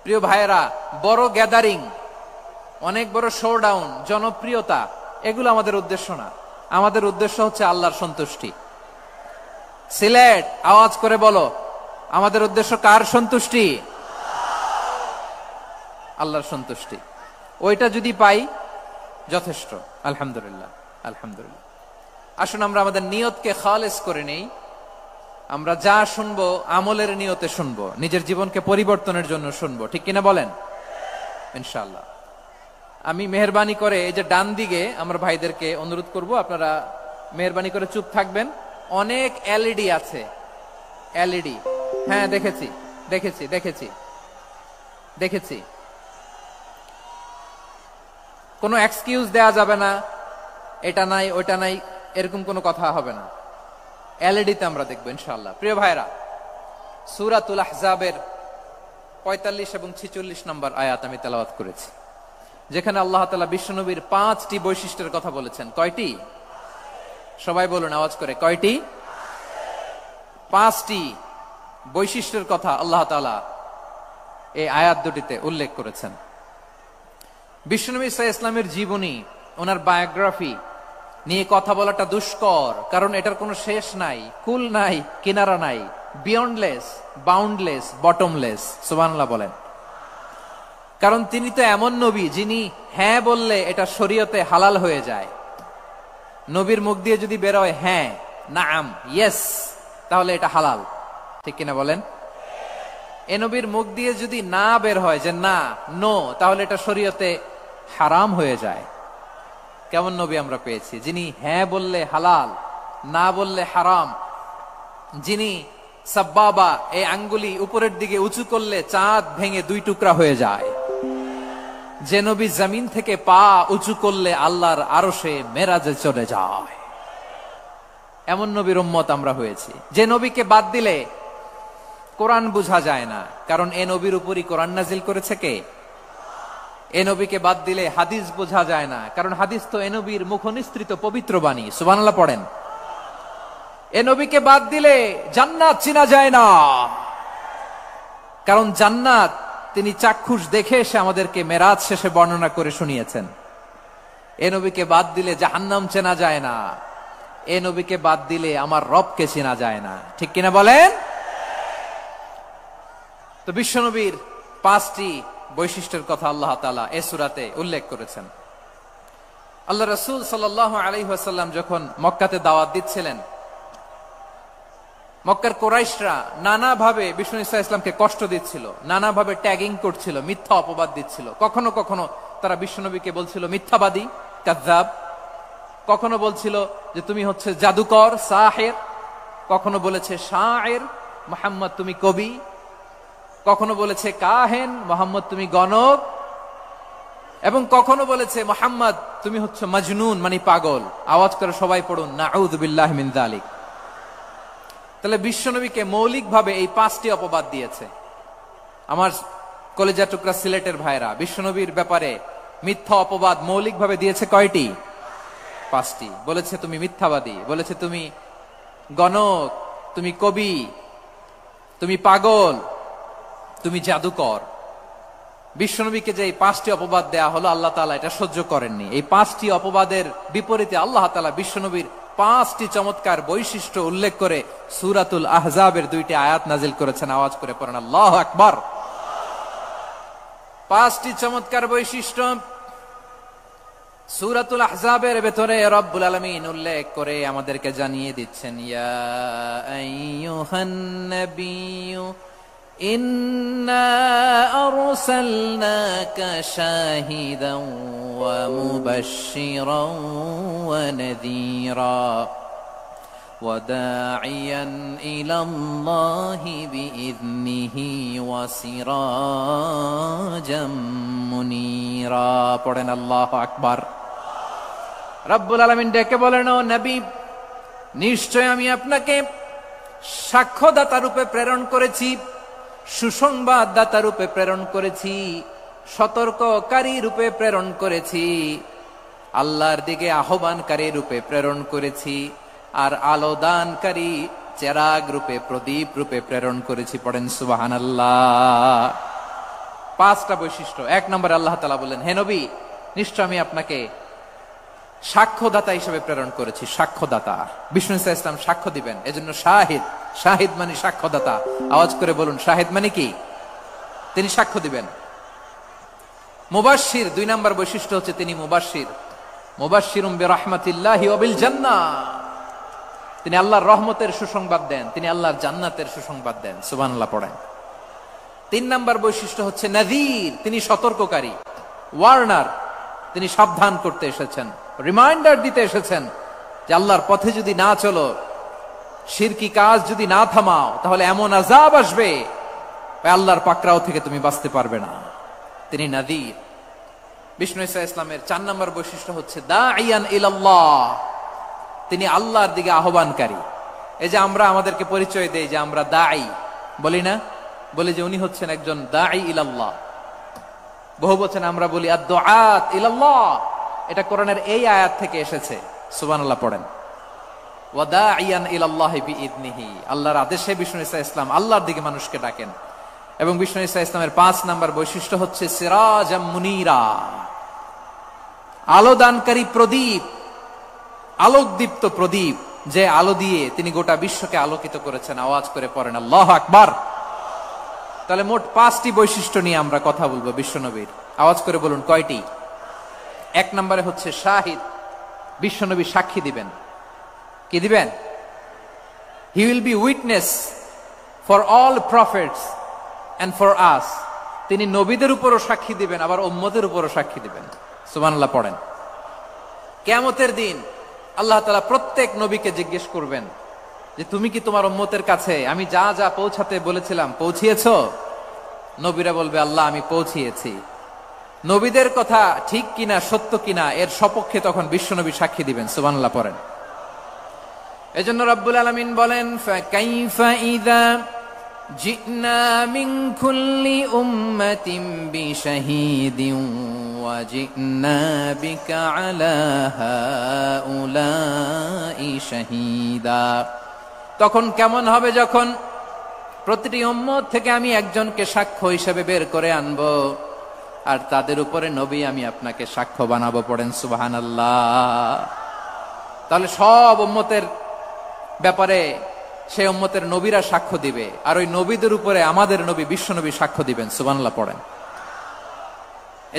প্রিয় ভাইয়েরা, বড় গ্যাদারিং, অনেক বড় শোডাউন, জনপ্রিয়তা, এগুলো আমাদের উদ্দেশ্য না। আমাদের উদ্দেশ্য হচ্ছে আল্লাহর সন্তুষ্টি। সিলেট, আওয়াজ করে বলো, আমাদের উদ্দেশ্য কার সন্তুষ্টি? আল্লাহর সন্তুষ্টি। ওইটা যদি পাই যথেষ্ট। আলহামদুলিল্লাহ, আলহামদুলিল্লাহ। আসুন আমরা আমাদের নিয়তকে খালেস করে নেই। আমরা যা শুনবো আমলের নিয়তে শুনবো, নিজের জীবনকে পরিবর্তনের জন্য শুনবো, ঠিক কিনা বলেন? ইনশাআল্লাহ। আমি মেহরবানি করে এই যে ডান দিকে আমার ভাইদেরকে অনুরোধ করব, আপনারা মেহরবানি করে চুপ থাকবেন। অনেক এলইডি আছে, এলইডি। হ্যাঁ, দেখেছি দেখেছি দেখেছি দেখেছি। কোনো এক্সকিউজ দেয়া যাবে না, এটা নাই ওইটা নাই, এরকম কোনো কথা হবে না। এলইডিতে আমরা দেখবো ইনশাআল্লাহ। প্রিয় ভাইরা, সূরাতুল আহজাবের 45 এবং 46 নম্বর আয়াত আমি তেলাওয়াত করেছি, যেখানে আল্লাহ তাআলা বিশ্বনবীর 5টি বৈশিষ্ট্যের কথা বলেছেন। কয়টি? সবাই বলুন আওয়াজ করে, কয়টি? 5টি বৈশিষ্ট্যের কথা আল্লাহ তাআলা এই আয়াত দুটিতে উল্লেখ করেছেন। বিশ্বনবী সাল্লাল্লাহু আলাইহি ইসলামের জীবনী, ওনার বায়োগ্রাফি নিয়ে কথা বলাটা দুষ্কর, কারণ এটার কোনো শেষ নাই, কুল নাই, কিনারা নাই, বিয়ন্ডলেস, বাউন্ডলেস, বটমলেস। সুবহানাল্লাহ বলেন। কারণ তিনি তো এমন নবী যিনি হ্যাঁ বললে এটা শরীয়তে হালাল হয়ে যায়। নবীর মুখ দিয়ে যদি বের হয় হ্যাঁ, নাম, ইয়েস, তাহলে এটা হালাল, ঠিক কিনা বলেন? এ নবীর মুখ দিয়ে যদি না বের হয় যে না, নো, তাহলে এটা শরীয়তে হারাম হয়ে যায়। কেমন নবী আমরা পেয়েছি, যিনি হ্যাঁ বললে হালাল, না বললে হারাম, যিনি সাব্বাবা, এই আঙ্গুলি উপরের দিকে উঁচু করলে চাঁদ ভেঙে 2 টুকরা হয়ে যায়, যে নবী জমিন থেকে পা উঁচু করলে আল্লাহর আরশে মেরাজে চলে যায়। এমন নবীর উম্মত আমরা হয়েছি। যে নবীকে বাদ দিলে কোরআন বোঝা যায় না, কারণ এ নবীর উপরই কোরআন নাজিল করেছে কে? এ নবীকে বাদ দিলে হাদিস বোঝা যায় না, কারণ হাদিস তো এ নবীর মুখনিসৃত পবিত্র বাণী। সুবহানাল্লাহ পড়েন। এ নবীকে বাদ দিলে জান্নাত চিনা যায় না, কারণ জান্নাত তিনি চাক্ষুষ দেখে এসে আমাদেরকে মেরাজ শেষে বর্ণনা করে শুনিয়েছেন। এ নবীকে বাদ দিলে জাহান্নাম চেনা যায় না, এ নবীকে বাদ দিলে আমার রবকে চেনা যায় না, ঠিক কিনা বলেন? তো বিশ্বনবীর 5টি বৈশিষ্ট্যের কথা আল্লাহ তাআলা এই সূরাতে উল্লেখ করেছেন। আল্লাহ রাসূল সাল্লাল্লাহু আলাইহি ওয়াসাল্লাম যখন মক্কাতে দাওয়াত দিচ্ছিলেন, মক্কার কুরাইশরা নানাভাবে বিষ্ণু ঈসা ইসলামকে কষ্ট দিচ্ছিল, নানাভাবে ট্যাগিং করছিল, মিথ্যা অপবাদ দিচ্ছিল। কখনো কখনো তারা বিশ্বনবীকে বলছিল মিথ্যাবাদী, কাযযাব। কখনো বলছিল যে তুমি হচ্ছে জাদুকর, সাহির। কখনো বলেছে শায়ের, মুহাম্মদ তুমি কবি। কখনো বলেছে কাহেন, মুহাম্মদ তুমি গণক। এবং কখনো বলেছে মুহাম্মদ তুমি হচ্ছে মজনুন, মানে পাগল। আওয়াজ করে সবাই পড়ুন, নাউযু বিল্লাহি মিন যালিক। তাহলে বিশ্বনবীকে মৌলিকভাবে এই 5টি অপবাদ দিয়েছে। আমার কলেজা টুকরা সিলেটের ভাইরা, বিশ্বনবীর ব্যাপারে মিথ্যা অপবাদ মৌলিকভাবে দিয়েছে কয়টি? 5টি। বলেছে তুমি মিথ্যাবাদী, বলেছে তুমি গণক, তুমি কবি, তুমি পাগল, তুমি জাদুকর। বিশ্বনবীকে যে এই 5টি অপবাদ দেয়া হলো, আল্লাহ তাআলা এটা সহ্য করেননি। এই 5টি অপবাদের বিপরীতে আল্লাহ তাআলা বিশ্বনবীর 5টি চমৎকার বৈশিষ্ট্য উল্লেখ করে সূরাতুল আহজাবের 2টি আয়াত নাজিল করেছেন। আওয়াজ করে পড়েন আল্লাহু আকবার। 5টি চমৎকার বৈশিষ্ট্য সূরাতুল আহজাবের ভেতরে রব্বুল আলামিন উল্লেখ করে আমাদেরকে জানিয়ে দিচ্ছেন, ইয়া আইয়ুহান নাবিয়্যু ইন্না আরসালনাকা শাহিদান ওয়া মুবাশশিরান ওয়া নাযীরা ওয়া দাঈয়ান ইলাল্লাহি বিইذনিহি ওয়া সিরাজাম মুনীরা। পড়েন আল্লাহু আকবার। রব্বুল আলামিন ডেকে বলেন, ও নবী, নিশ্চয় আমি আপনাকে সাক্ষ্যদাতা রূপে প্রেরণ করেছি, সুসংবাদদাতা রূপে প্রেরণ করেছি, সতর্ককারী রূপে প্রেরণ করেছি, আল্লাহর দিকে আহ্বানকারী রূপে প্রেরণ করেছি, আর আলোদানকারী চেরাগ রূপে, প্রদীপ রূপে প্রেরণ করেছি। পড়েন সুবহানাল্লাহ। 5টা বৈশিষ্ট্য। 1 নম্বরে আল্লাহ তাআলা বললেন, হে নবী, নিশ্চয় আমি আপনাকে সাক্ষ্যদাতা হিসেবে প্রেরণ করেছি। সাক্ষ্যদাতা, বিষ্ণু ইসা ইসলাম সাক্ষ্য দিবেন, এজন্য শাহিদ। শাহিদ মানে সাক্ষ্যদাতা। আওয়াজ করে বলুন, শাহিদ মানে কি? তিনি সাক্ষ্য দিবেন। মুবাশশির, 2 নম্বর বৈশিষ্ট্য হচ্ছে তিনি মুবাশশির। মুবাশশিরুম বিরাহমাতিল্লাহি ওয়া বিল জান্নাহ, তিনি আল্লাহর রহমতের সুসংবাদ দেন, তিনি আল্লাহর জান্নাতের সুসংবাদ দেন। সুবহানাল্লাহ পড়েন। 3 নম্বর বৈশিষ্ট্য হচ্ছে নাযীর, তিনি সতর্ককারী, ওয়ার্নার, তিনি সাবধান করতে এসেছেন, রিমাইন্ডার দিতে এসেছেন যে আল্লাহর পথে যদি না চলো, শিরকি কাজ যদি না থামাও, তাহলে এমন আযাব আসবে আল্লাহর পাকড়াও থেকে তুমি বাঁচতে পারবে না। তিনি নাযীর। বিষ্ণু ইসা ইসলামের 4 নম্বর বৈশিষ্ট্য হচ্ছে দাঈয়ান ইলাল্লাহ, তিনি আল্লাহর দিকে আহ্বানকারী। এই যে আমরা আমাদেরকে পরিচয় দেই যে আমরা দাঈ, বলি না? বলি যে উনি হচ্ছেন একজন দাঈ ইলাল্লাহ। বহু বচন আমরা বলি আদ-দুআত ইলাল্লাহ। এটা কোরআনের এই আয়াত থেকে এসেছে। সুবহানাল্লাহ পড়েন। ওয়া দাঈয়ান ইলাল্লাহি বিইذনিহি, আল্লাহর আদেশে বিষ্ণু ইসা ইসলাম আল্লাহর দিকে মানুষকে ডাকেন। এবং বিষ্ণু ইসা ইসলামের 5 নম্বর বৈশিষ্ট্য হচ্ছে সিরাজাম মুনীরা, আলোদানকারী প্রদীপ, আলোকদীপ্ত প্রদীপ, যে আলো দিয়ে তিনি গোটা বিশ্বকে আলোকিত করেছেন। আওয়াজ করে পড়েন আল্লাহু আকবার। তাহলে মোট 5টি বৈশিষ্ট্য নিয়ে আমরা কথা বলবো বিশ্বনবীর। আওয়াজ করে বলুন কয়টি? 1 নম্বরে হচ্ছে শাহিদ, বিশ্বনবী সাক্ষী দিবেন। কি দিবেন? He will be witness for all prophets and for us. তিনি নবীদের উপরও সাক্ষী দিবেন, আবার উম্মতের উপরও সাক্ষী দিবেন। সুবহানাল্লাহ পড়েন। কিয়ামতের দিন আল্লাহ তাআলা প্রত্যেক নবীকে জিজ্ঞেস করবেন যে তুমি কি তোমার উম্মতের কাছে আমি যা যা পৌঁছাতে বলেছিলাম পৌঁছিয়েছো? নবীরা বলবে, আল্লাহ আমি পৌঁছিয়েছি। নবীদের কথা ঠিক কিনা, সত্য কিনা, এর সপক্ষে তখন বিশ্বনবী সাক্ষী দিবেন। সুবহানাল্লাহ পড়েন। এজন্য রব্বুল আলামিন বলেন, ফাকাইফা ইযা জিনা মিন কুল্লি উম্মাতিন বিশাহীদিন ওয়া জিনা বিকা আলা হাউলাই শাহীদা। তখন কেমন হবে যখন প্রতিটি উম্মত থেকে আমি একজনকে সাক্ষ্য হিসেবে বের করে আনবো, আর তাদের উপরে নবী আমি আপনাকে সাক্ষ্য বানাবো। পড়েন সুবহানাল্লাহ। তাহলে সব উম্মতের ব্যাপারে সেই উম্মতের নবীরা সাক্ষ্য দিবে, আর ওই নবীদের উপরে আমাদের নবী বিশ্বনবী সাক্ষ্য দিবেন। সুবহানাল্লাহ পড়েন।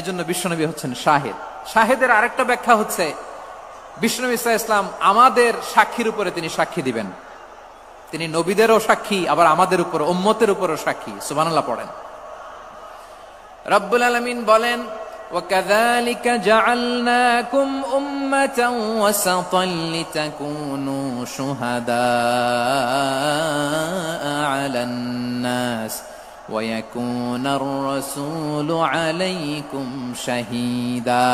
এজন্য বিশ্বনবী হচ্ছেন শাহিদ। শাহিদের আরেকটা ব্যাখ্যা হচ্ছে বিশ্বনবী সাল্লাল্লাহু আলাইহি ওয়াসাল্লাম আমাদের সাক্ষীর উপরে তিনি সাক্ষী দিবেন। তিনি নবীদেরও সাক্ষী, আবার আমাদের উপর, উম্মতের উপরও সাক্ষী। সুবহানাল্লাহ পড়েন। রব্বুল আলামিন বলেন, وَكَذَلِكَ جَعَلْنَاكُمْ أُمَّةً وَسَطًا لِتَكُونُوا شُهَدَاءَ عَلَى النَّاسِ وَيَكُونَ الرَّسُولُ عَلَيْكُمْ شَهِيدًا।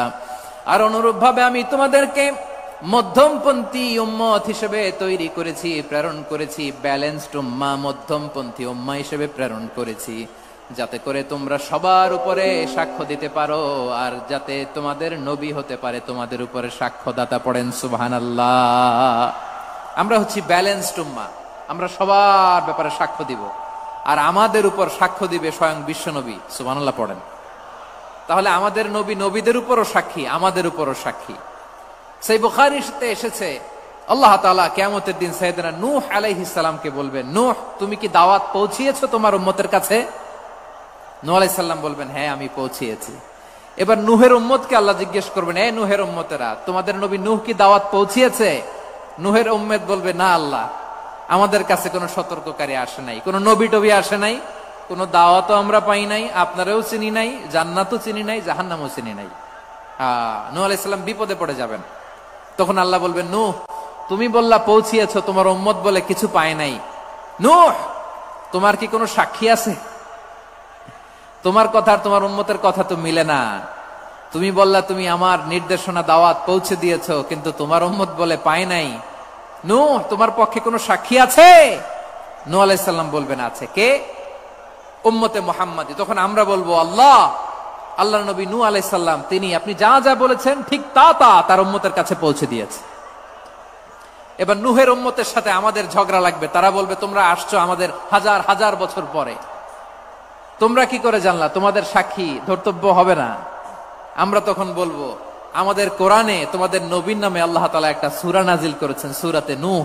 আর অনুরূপভাবে আমি তোমাদেরকে মধ্যমপন্থী উম্মত হিসেবে তৈরি করেছি, প্রেরণ করেছি। ব্যালেন্সড উম্মাহ, মধ্যমপন্থী উম্মাহ হিসেবে প্রেরণ করেছি, যাতে করে তোমরা সবার উপরে সাক্ষ্য দিতে পারো, আর যাতে তোমাদের নবী হতে পারে তোমাদের উপরে সাক্ষ্যদাতা। পড়েন সুবহানাল্লাহ। আমরা হচ্ছি ব্যালেন্সড উম্মাহ, আমরা সবার ব্যাপারে সাক্ষ্য দিব, আর আমাদের উপর সাক্ষ্য দিবে স্বয়ং বিশ্বনবী। সুবহানাল্লাহ পড়েন। তাহলে আমাদের নবী নবীদের উপরও সাক্ষী, আমাদের উপরও সাক্ষী। সেই বুখারীতে এসেছে আল্লাহ তাআলা কিয়ামতের দিন সাইয়েদনা নূহ আলাইহিস সালামকে বলবেন, নূহ তুমি কি দাওয়াত পৌঁছিয়েছো তোমার উম্মতের কাছে? নূহ আলাইহিস সালাম বলবেন, হ্যাঁ আমি পৌঁছিয়েছি। এবার নূহের উম্মতকে আল্লাহ জিজ্ঞেস করবেন, এ নূহের উম্মতেরা, তোমাদের নবী নূহ কি দাওয়াত পৌঁছিয়েছে? নূহের উম্মত বলবে, না আল্লাহ, আমাদের কাছে কোনো সতর্ককারী আসে নাই, কোনো নবী টবি আসে নাই, কোনো দাওয়াতও আমরা পাই নাই, আপনারাও চিনি নাই, জান্নাতও চিনি নাই, জাহান্নামও চিনি নাই। নূহ আলাইহিস সালাম বিপদে পড়ে যাবেন। তখন আল্লাহ বলবেন, নূহ তুমি বললা পৌঁছিয়েছো, তোমার উম্মত বলে কিছু পায় নাই। নূহ তোমার কি কোনো সাক্ষী আছে? তোমার কথা আর তোমার উম্মতের কথা তো মিলে না। তুমি বললা তুমি আমার নির্দেশনা দাওয়াত পৌঁছে দিয়েছো, কিন্তু তোমার উম্মত বলে পায় নাই। নূহ তোমার পক্ষে কোনো সাক্ষী আছে? নূহ আলাইহিস সালাম বলবেন, আছে। কে? উম্মতে মুহাম্মাদী। তখন আমরা বলবো, আল্লাহ, আল্লাহর নবী নূহ আলাইহিস সালাম তিনি আপনি যা যা বলেছেন ঠিক তা তার উম্মতের কাছে পৌঁছে দিয়েছে। এবার নূহের উম্মতের সাথে আমাদের ঝগড়া লাগবে। তারা বলবে, তোমরা আসছো আমাদের হাজার হাজার বছর পরে, তোমরা কি করে জানলা? তোমাদের সাক্ষী ধর্তব্য হবে না। আমরা তখন বলবো, আমাদের কোরআনে তোমাদের নবীর নামে আল্লাহ তাআলা একটা সূরা নাজিল করেছেন, সূরাতে নূহ।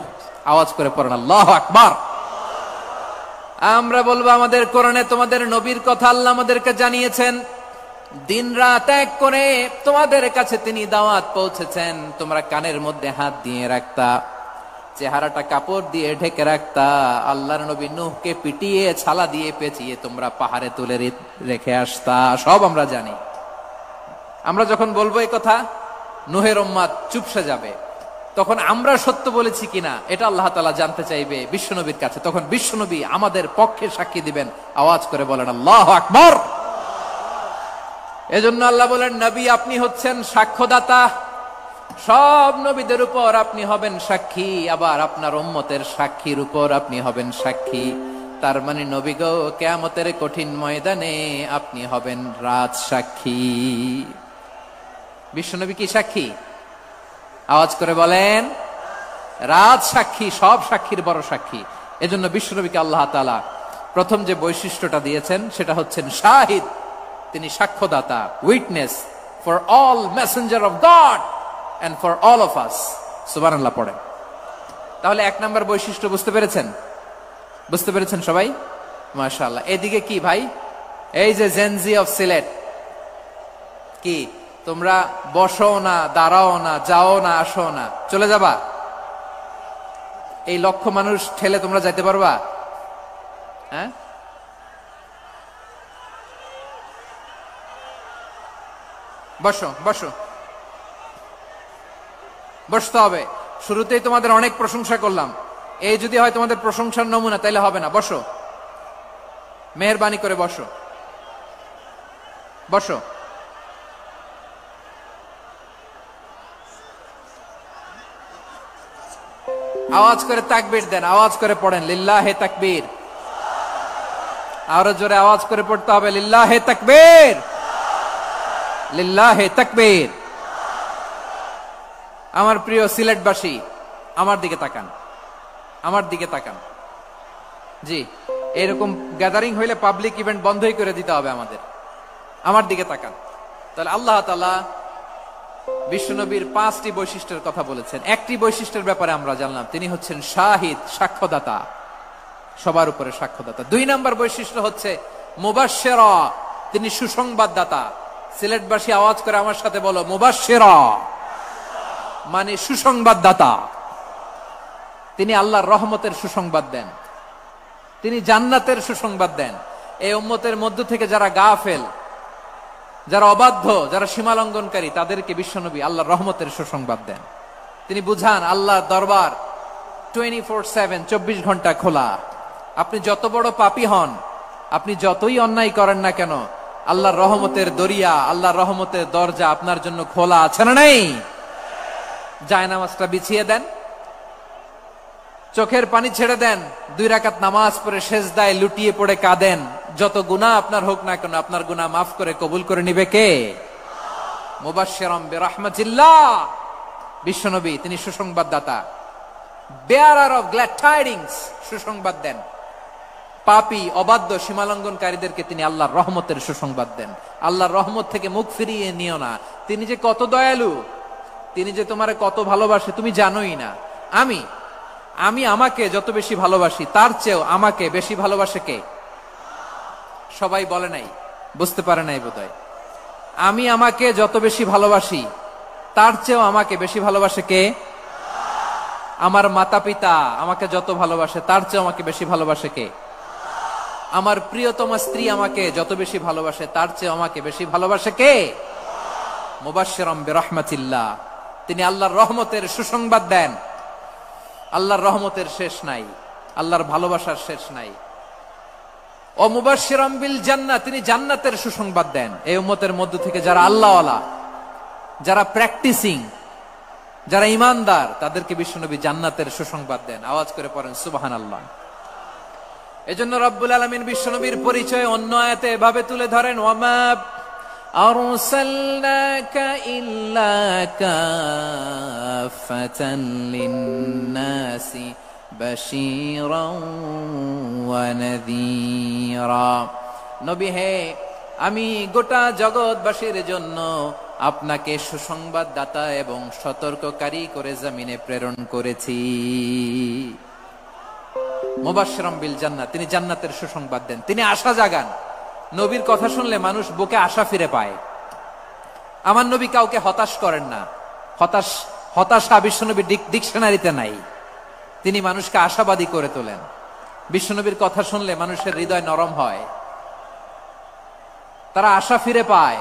আওয়াজ করে পড়েন আল্লাহু আকবার। আমরা বলবো, আমাদের কোরআনে তোমাদের নবীর কথা আল্লাহ আমাদেরকে জানিয়েছেন, দিন রাত এক করে তোমাদের কাছে তিনি দাওয়াত পৌঁছেছেন। তোমরা কানের মধ্যে হাত দিয়ে রাখতা, চেহারাটা কাপড় দিয়ে ঢেকে রাখতা, আল্লাহর নবী নূহকে পিটিয়ে ছালা দিয়ে পেঁচিয়ে তোমরা পাহাড়ে তুলে রেখে আসতা, সব আমরা জানি। আমরা যখন বলবো এই কথা, নূহের উম্মত চুপসে যাবে। তখন আমরা সত্য বলেছি কিনা এটা আল্লাহ তাআলা জানতে চাইবে বিশ্বনবীর কাছে। তখন বিশ্বনবী আমাদের পক্ষে সাক্ষী দিবেন। আওয়াজ করে বলেন আল্লাহু আকবার। এজন্য আল্লাহ বলেন, নবী আপনি হচ্ছেন সাক্ষ্যদাতা, সব নবীদের উপর আপনি হবেন সাক্ষী, আবার আপনার উম্মতের সাক্ষীর উপর আপনি হবেন সাক্ষী। তার মানে নবী গো, কিয়ামতের কঠিন ময়দানে আপনি হবেন রাজ সাক্ষী। বিশ্বনবী কি সাক্ষী? আওয়াজ করে বলেন, রাজ সাক্ষী, সব সাক্ষীর বড় সাক্ষী। এজন্য বিশ্বনবীকে আল্লাহ তাআলা প্রথম যে বৈশিষ্ট্যটা দিয়েছেন সেটা হচ্ছেন শাহিদ। তিনি সাক্ষ্যদাতা, witness for all messenger of God and for all of us. সুবহানাল্লাহ পড়েন। তাহলে এক নাম্বার বৈশিষ্ট্য বুঝতে পেরেছেন? বুঝতে পেরেছেন সবাই? মাশাআল্লাহ। এদিকে কি ভাই, এই যে জেনজি অফ সিলেট, কি তোমরা বসো না, দাঁড়াও না, যাও না, আসো না, চলে যাবা? এই লক্ষ মানুষ ঠেলে তোমরা যাইতে পারবা? হ্যাঁ, বসো বসো, বসতে হবে। শুরুতেই তোমাদের অনেক প্রশংসা করলাম, এই যদি হয় তোমাদের প্রশংসার নমুনা, তাইলে হবে না। বসো, মেহেরবানি করে বসো, বসো। আওয়াজ করে তাকবীর দেন, আওয়াজ করে পড়েন লিল্লাহে তাকবীর। আরো জোরে আওয়াজ করে পড়তে হবে, লিল্লাহে তাকবীর, লিল্লাহে তাকবীর। আমার প্রিয় সিলেটবাসী, আমার দিকে তাকান, আমার দিকে তাকান। জি, এরকম গ্যাদারিং হইলে পাবলিক ইভেন্ট বন্ধই করে দিতে হবে আমাদের। আমার দিকে তাকান। তাহলে আল্লাহ তাআলা বিশ্বনবীর 5টি বৈশিষ্ট্যের কথা বলেছেন। একটি বৈশিষ্ট্যের ব্যাপারে আমরা জানলাম, তিনি হচ্ছেন শাহিদ, সাক্ষ্যদাতা, সবার উপরে সাক্ষ্যদাতা। 2 নাম্বার বৈশিষ্ট্য হচ্ছে মুবাশশিরা, তিনি সুসংবাদদাতা। সিলেটবাসী আওয়াজ করে আমার সাথে বলো, মুবাশশিরা মানে সুসংবাদদাতা। তিনি আল্লাহর রহমতের সুসংবাদ দেন, তিনি জান্নাতের সুসংবাদ দেন। এই উম্মতের মধ্য থেকে যারা গাফেল, যারা অবাধ্য, যারা সীমালঙ্ঘনকারী, তাদেরকে বিশ্বনবী আল্লাহর রহমতের সুসংবাদ দেন। তিনি বুঝান আল্লাহর দরবার 24/7, 24 ঘন্টা খোলা। আপনি যত বড় পাপী হন, আপনি যতই অন্যায় করেন না কেন, আল্লাহর রহমতের দরিয়া, আল্লাহর রহমতের দরজা আপনার জন্য খোলা আছে না নেই? জায়নামাজটা বিছিয়ে দেন, চোখের পানি ছেড়ে দেন, 2 রাকাত নামাজ পড়ে সেজদায় লুটিয়ে পড়ে কাঁদেন। যত গুনাহ আপনার হোক না কেন, আপনার গুনাহ মাফ করে কবুল করে নিবে কে? মুবাশশিরাম বিরাহমাতিল্লাহ। বিশ্বনবী তিনি সুসংবাদদাতা, বেয়ারার অফ গ্ল্যাড টাইডিংস, সুসংবাদ দেন। পাপী, অবাধ্য, সীমালঙ্ঘনকারীদেরকে তিনি আল্লাহর রহমতের সুসংবাদ দেন। আল্লাহর রহমত থেকে মুখ ফিরিয়ে নিও না। তিনি যে কত দয়ালু, তিনি যে তোমারে কত ভালোবাসে তুমি জানোই না। আমি আমি আমাকে যত বেশি ভালোবাসি তার চেয়েও আমাকে বেশি ভালোবাসে কে? সবাই বলে নাই, বুঝতে পারে নাই বোধহয়। আমি আমাকে যত বেশি ভালোবাসি তার চেয়েও আমাকে বেশি ভালোবাসে কে? আমার মাতা পিতা আমাকে যত ভালোবাসে তার চেয়েও আমাকে বেশি ভালোবাসে কে? আমার প্রিয়তমা স্ত্রী আমাকে যত বেশি ভালোবাসে তার চেয়ে আমাকে বেশি ভালোবাসে কে? মুবাশশিরাম বিরহমাতিল্লাহ, তিনি আল্লাহর রহমতের সুসংবাদ দেন। আল্লাহর রহমতের শেষ নাই, আল্লাহর ভালোবাসার শেষ নাই। ও মুবাশশিরাম বিল জান্নাহ, তিনি জান্নাতের সুসংবাদ দেন। এই উম্মতের মধ্য থেকে যারা আল্লাহওয়ালা, যারা প্র্যাকটিসিং, যারা ঈমানদার, তাদেরকে বিশ্বনবী জান্নাতের সুসংবাদ দেন। আওয়াজ করে পড়েন সুবহানাল্লাহ। এজন্য রব্বুল আলামিন বিশ্বনবীর পরিচয় অন্য আয়াতে এভাবে তুলে ধরেন, ওয়ামা আরসালনাকা ইল্লা কাফাতান লিন্নাসি বাশীরাও ওয়া নাযীরা। নবী হে, আমি গোটা জগৎবাসীর জন্য আপনাকে সুসংবাদদাতা এবং সতর্ককারী করে জমিনে প্রেরণ করেছি। মুবাশশিরাম বিল জান্নাহ, তিনি জান্নাতের সুসংবাদ দেন, তিনি আশা জাগান। নবীর কথা শুনলে মানুষ বুকে আশা ফিরে পায়। আমার নবী কাউকে হতাশ করেন না। হতাশা বিশ্বনবীর ডিকশনারিতে নাই। তিনি মানুষকে আশাবাদী করে তোলেন। বিশ্বনবীর কথা শুনলে মানুষের হৃদয় নরম হয়, তারা আশা ফিরে পায়।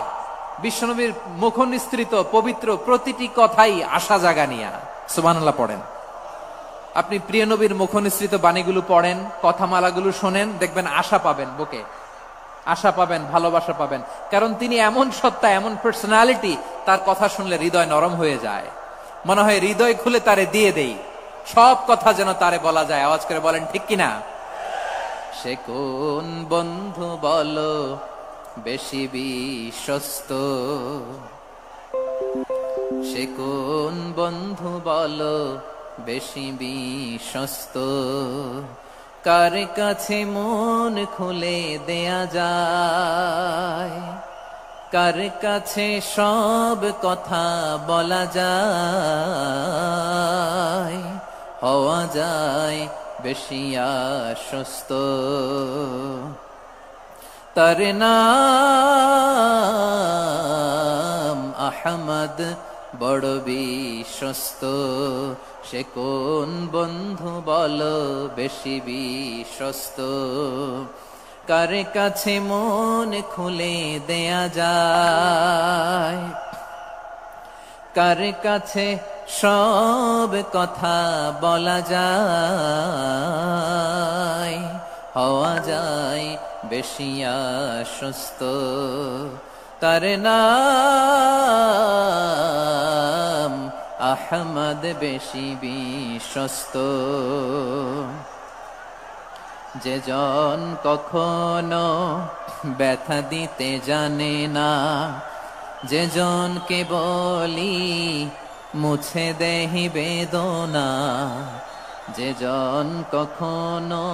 বিশ্বনবীর মুখ নিঃসৃত পবিত্র প্রতিটি কথাই আশা জাগানিয়া। সুবহানাল্লাহ পড়েন। আপনি প্রিয় নবীর মুখ নিঃসৃত বাণীগুলো পড়েন, কথামালাগুলো শোনেন, দেখবেন আশা পাবেন, বুকে আশা পাবেন, ভালোবাসা পাবেন। কারণ তিনি এমন সত্তা, এমন পার্সোনালিটি, তার কথা শুনলে হৃদয় নরম হয়ে যায়। মনে হয় হৃদয় খুলে তারে দিয়ে দেই, সব কথা যেন তারে বলা যায়। আওয়াজ করে বলেন ঠিক কিনা? সে কোন বন্ধু বলো বেশি বিশ্বস্ত, সে কোন বন্ধু বলো বেশি বিশ্বস্ত, কার কাছে মন খুলে দেয়া যায়, কার কাছে সব কথা বলা যায়, হওয়া যায় বেশি আশ্বস্ত। তার নাম আহমদ, বড় বিশ্বস্ত। সে কোন বন্ধু বলো বেশি বিশ্বস্ত, কার কাছে মন খুলে দেয়া যায়, কার কাছে সব কথা বলা যায়, হওয়া যায় বেশি আশ্বস্ত। তার নাম আহমদ, বেশি বিশ্বস্ত। যে জন কখনো ব্যথা দিতে জানে না, যে জনকে বলি মুছে দেহি বেদনা, যে জন কখনো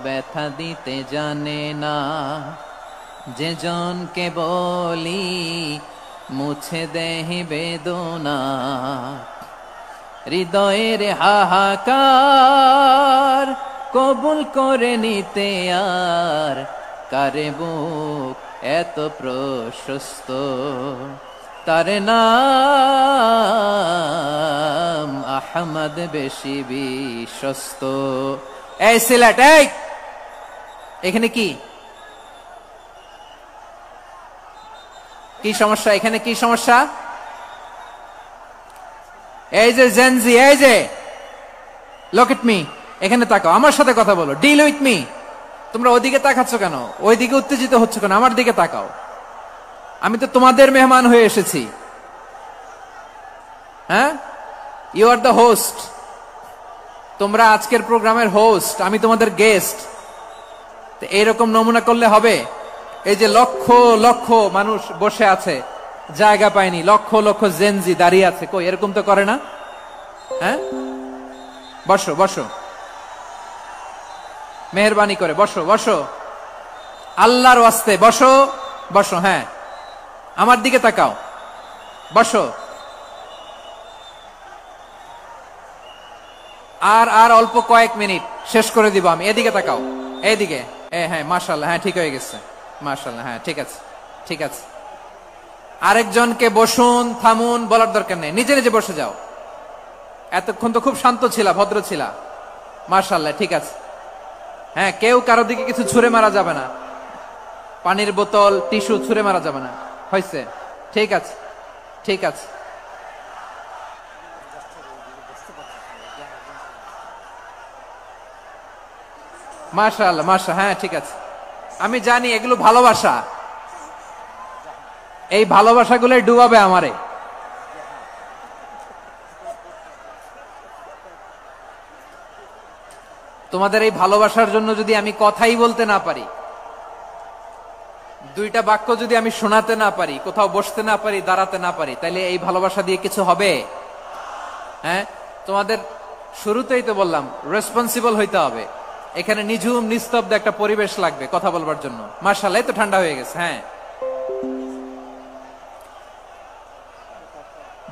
ব্যথা দিতে জানে না, যে জনকে বলি মুছে দেহি বেদনা, হৃদয়ের হাহাকার কবুল করে নিতে আর কারে বুক এত প্রশস্ত। তার নাম আহমদ, বেশি বিশ্বস্ত। এই সিলেট, এই এখানে কি কি সমস্যা? এখানে কি সমস্যা? এই যে জেনজি, এই যে লুক এট মি, এখানে তাকাও, আমার সাথে কথা বলো, ডিল উইথ মি। তোমরা ওইদিকে তাকাচ্ছ কেন? ওইদিকে উত্তেজিত হচ্ছে কেন? আমার দিকে তাকাও। আমি তো তোমাদের মেহমান হয়ে এসেছি। হ্যাঁ, ইউ আর দ্য হোস্ট। তোমরা আজকের প্রোগ্রামের হোস্ট, আমি তোমাদের গেস্ট। এইরকম নমুনা করলে হবে? এই যে লক্ষ লক্ষ মানুষ বসে আছে, জায়গা পায়নি, লক্ষ লক্ষ জেনজি দাঁড়িয়ে আছে, কই এরকম তো করে না? হ্যাঁ, বসো বসো, মেহরবানি করে বসো বসো, আল্লাহর ওয়াস্তে বসো বসো। হ্যাঁ, আমার দিকে তাকাও, বসো। আর আর অল্প কয়েক মিনিট, শেষ করে দিব আমি। এদিকে তাকাও, এইদিকে। হ্যাঁ, মাশাআল্লাহ, হ্যাঁ ঠিক হয়ে গেছে, মাশাআল্লাহ, হ্যাঁ ঠিক আছে, ঠিক আছে। আরেকজনকে বসুন, থামুন বলার দরকার নেই, নিজে নিজে বসে যাও। এতক্ষণ তো খুব শান্ত ছিলা, ভদ্র ছিলা, মাশাআল্লাহ, ঠিক আছে। হ্যাঁ, কেউ কারো দিকে কিছু ছুঁড়ে মারা যাবে না, পানির বোতল, টিস্যু ছুঁড়ে মারা যাবে না, হয়েছে, ঠিক আছে, ঠিক আছে। মাশাআল্লাহ, মাশাআল্লাহ, হ্যাঁ ঠিক আছে। আমি জানি এগুলো ভালোবাসা, এই ভালোবাসাগুলোই ডুবাবে আমারে। তোমাদের এই ভালোবাসার জন্য যদি আমি কথাই বলতে না পারি, দুইটা বাক্য যদি আমি শোনাতে না পারি, কোথাও বসতে না পারি, দাঁড়াতে না পারি, তাহলে এই ভালোবাসা দিয়ে কিছু হবে? হ্যাঁ, তোমাদের শুরুতেই তো বললাম রেসপন্সিবল হইতে হবে। এখানে নিঝুম নিস্তব্ধ একটা পরিবেশ লাগবে কথা বলবার জন্য। মাশাআল্লাহ, তো ঠান্ডা হয়ে গেছে। হ্যাঁ,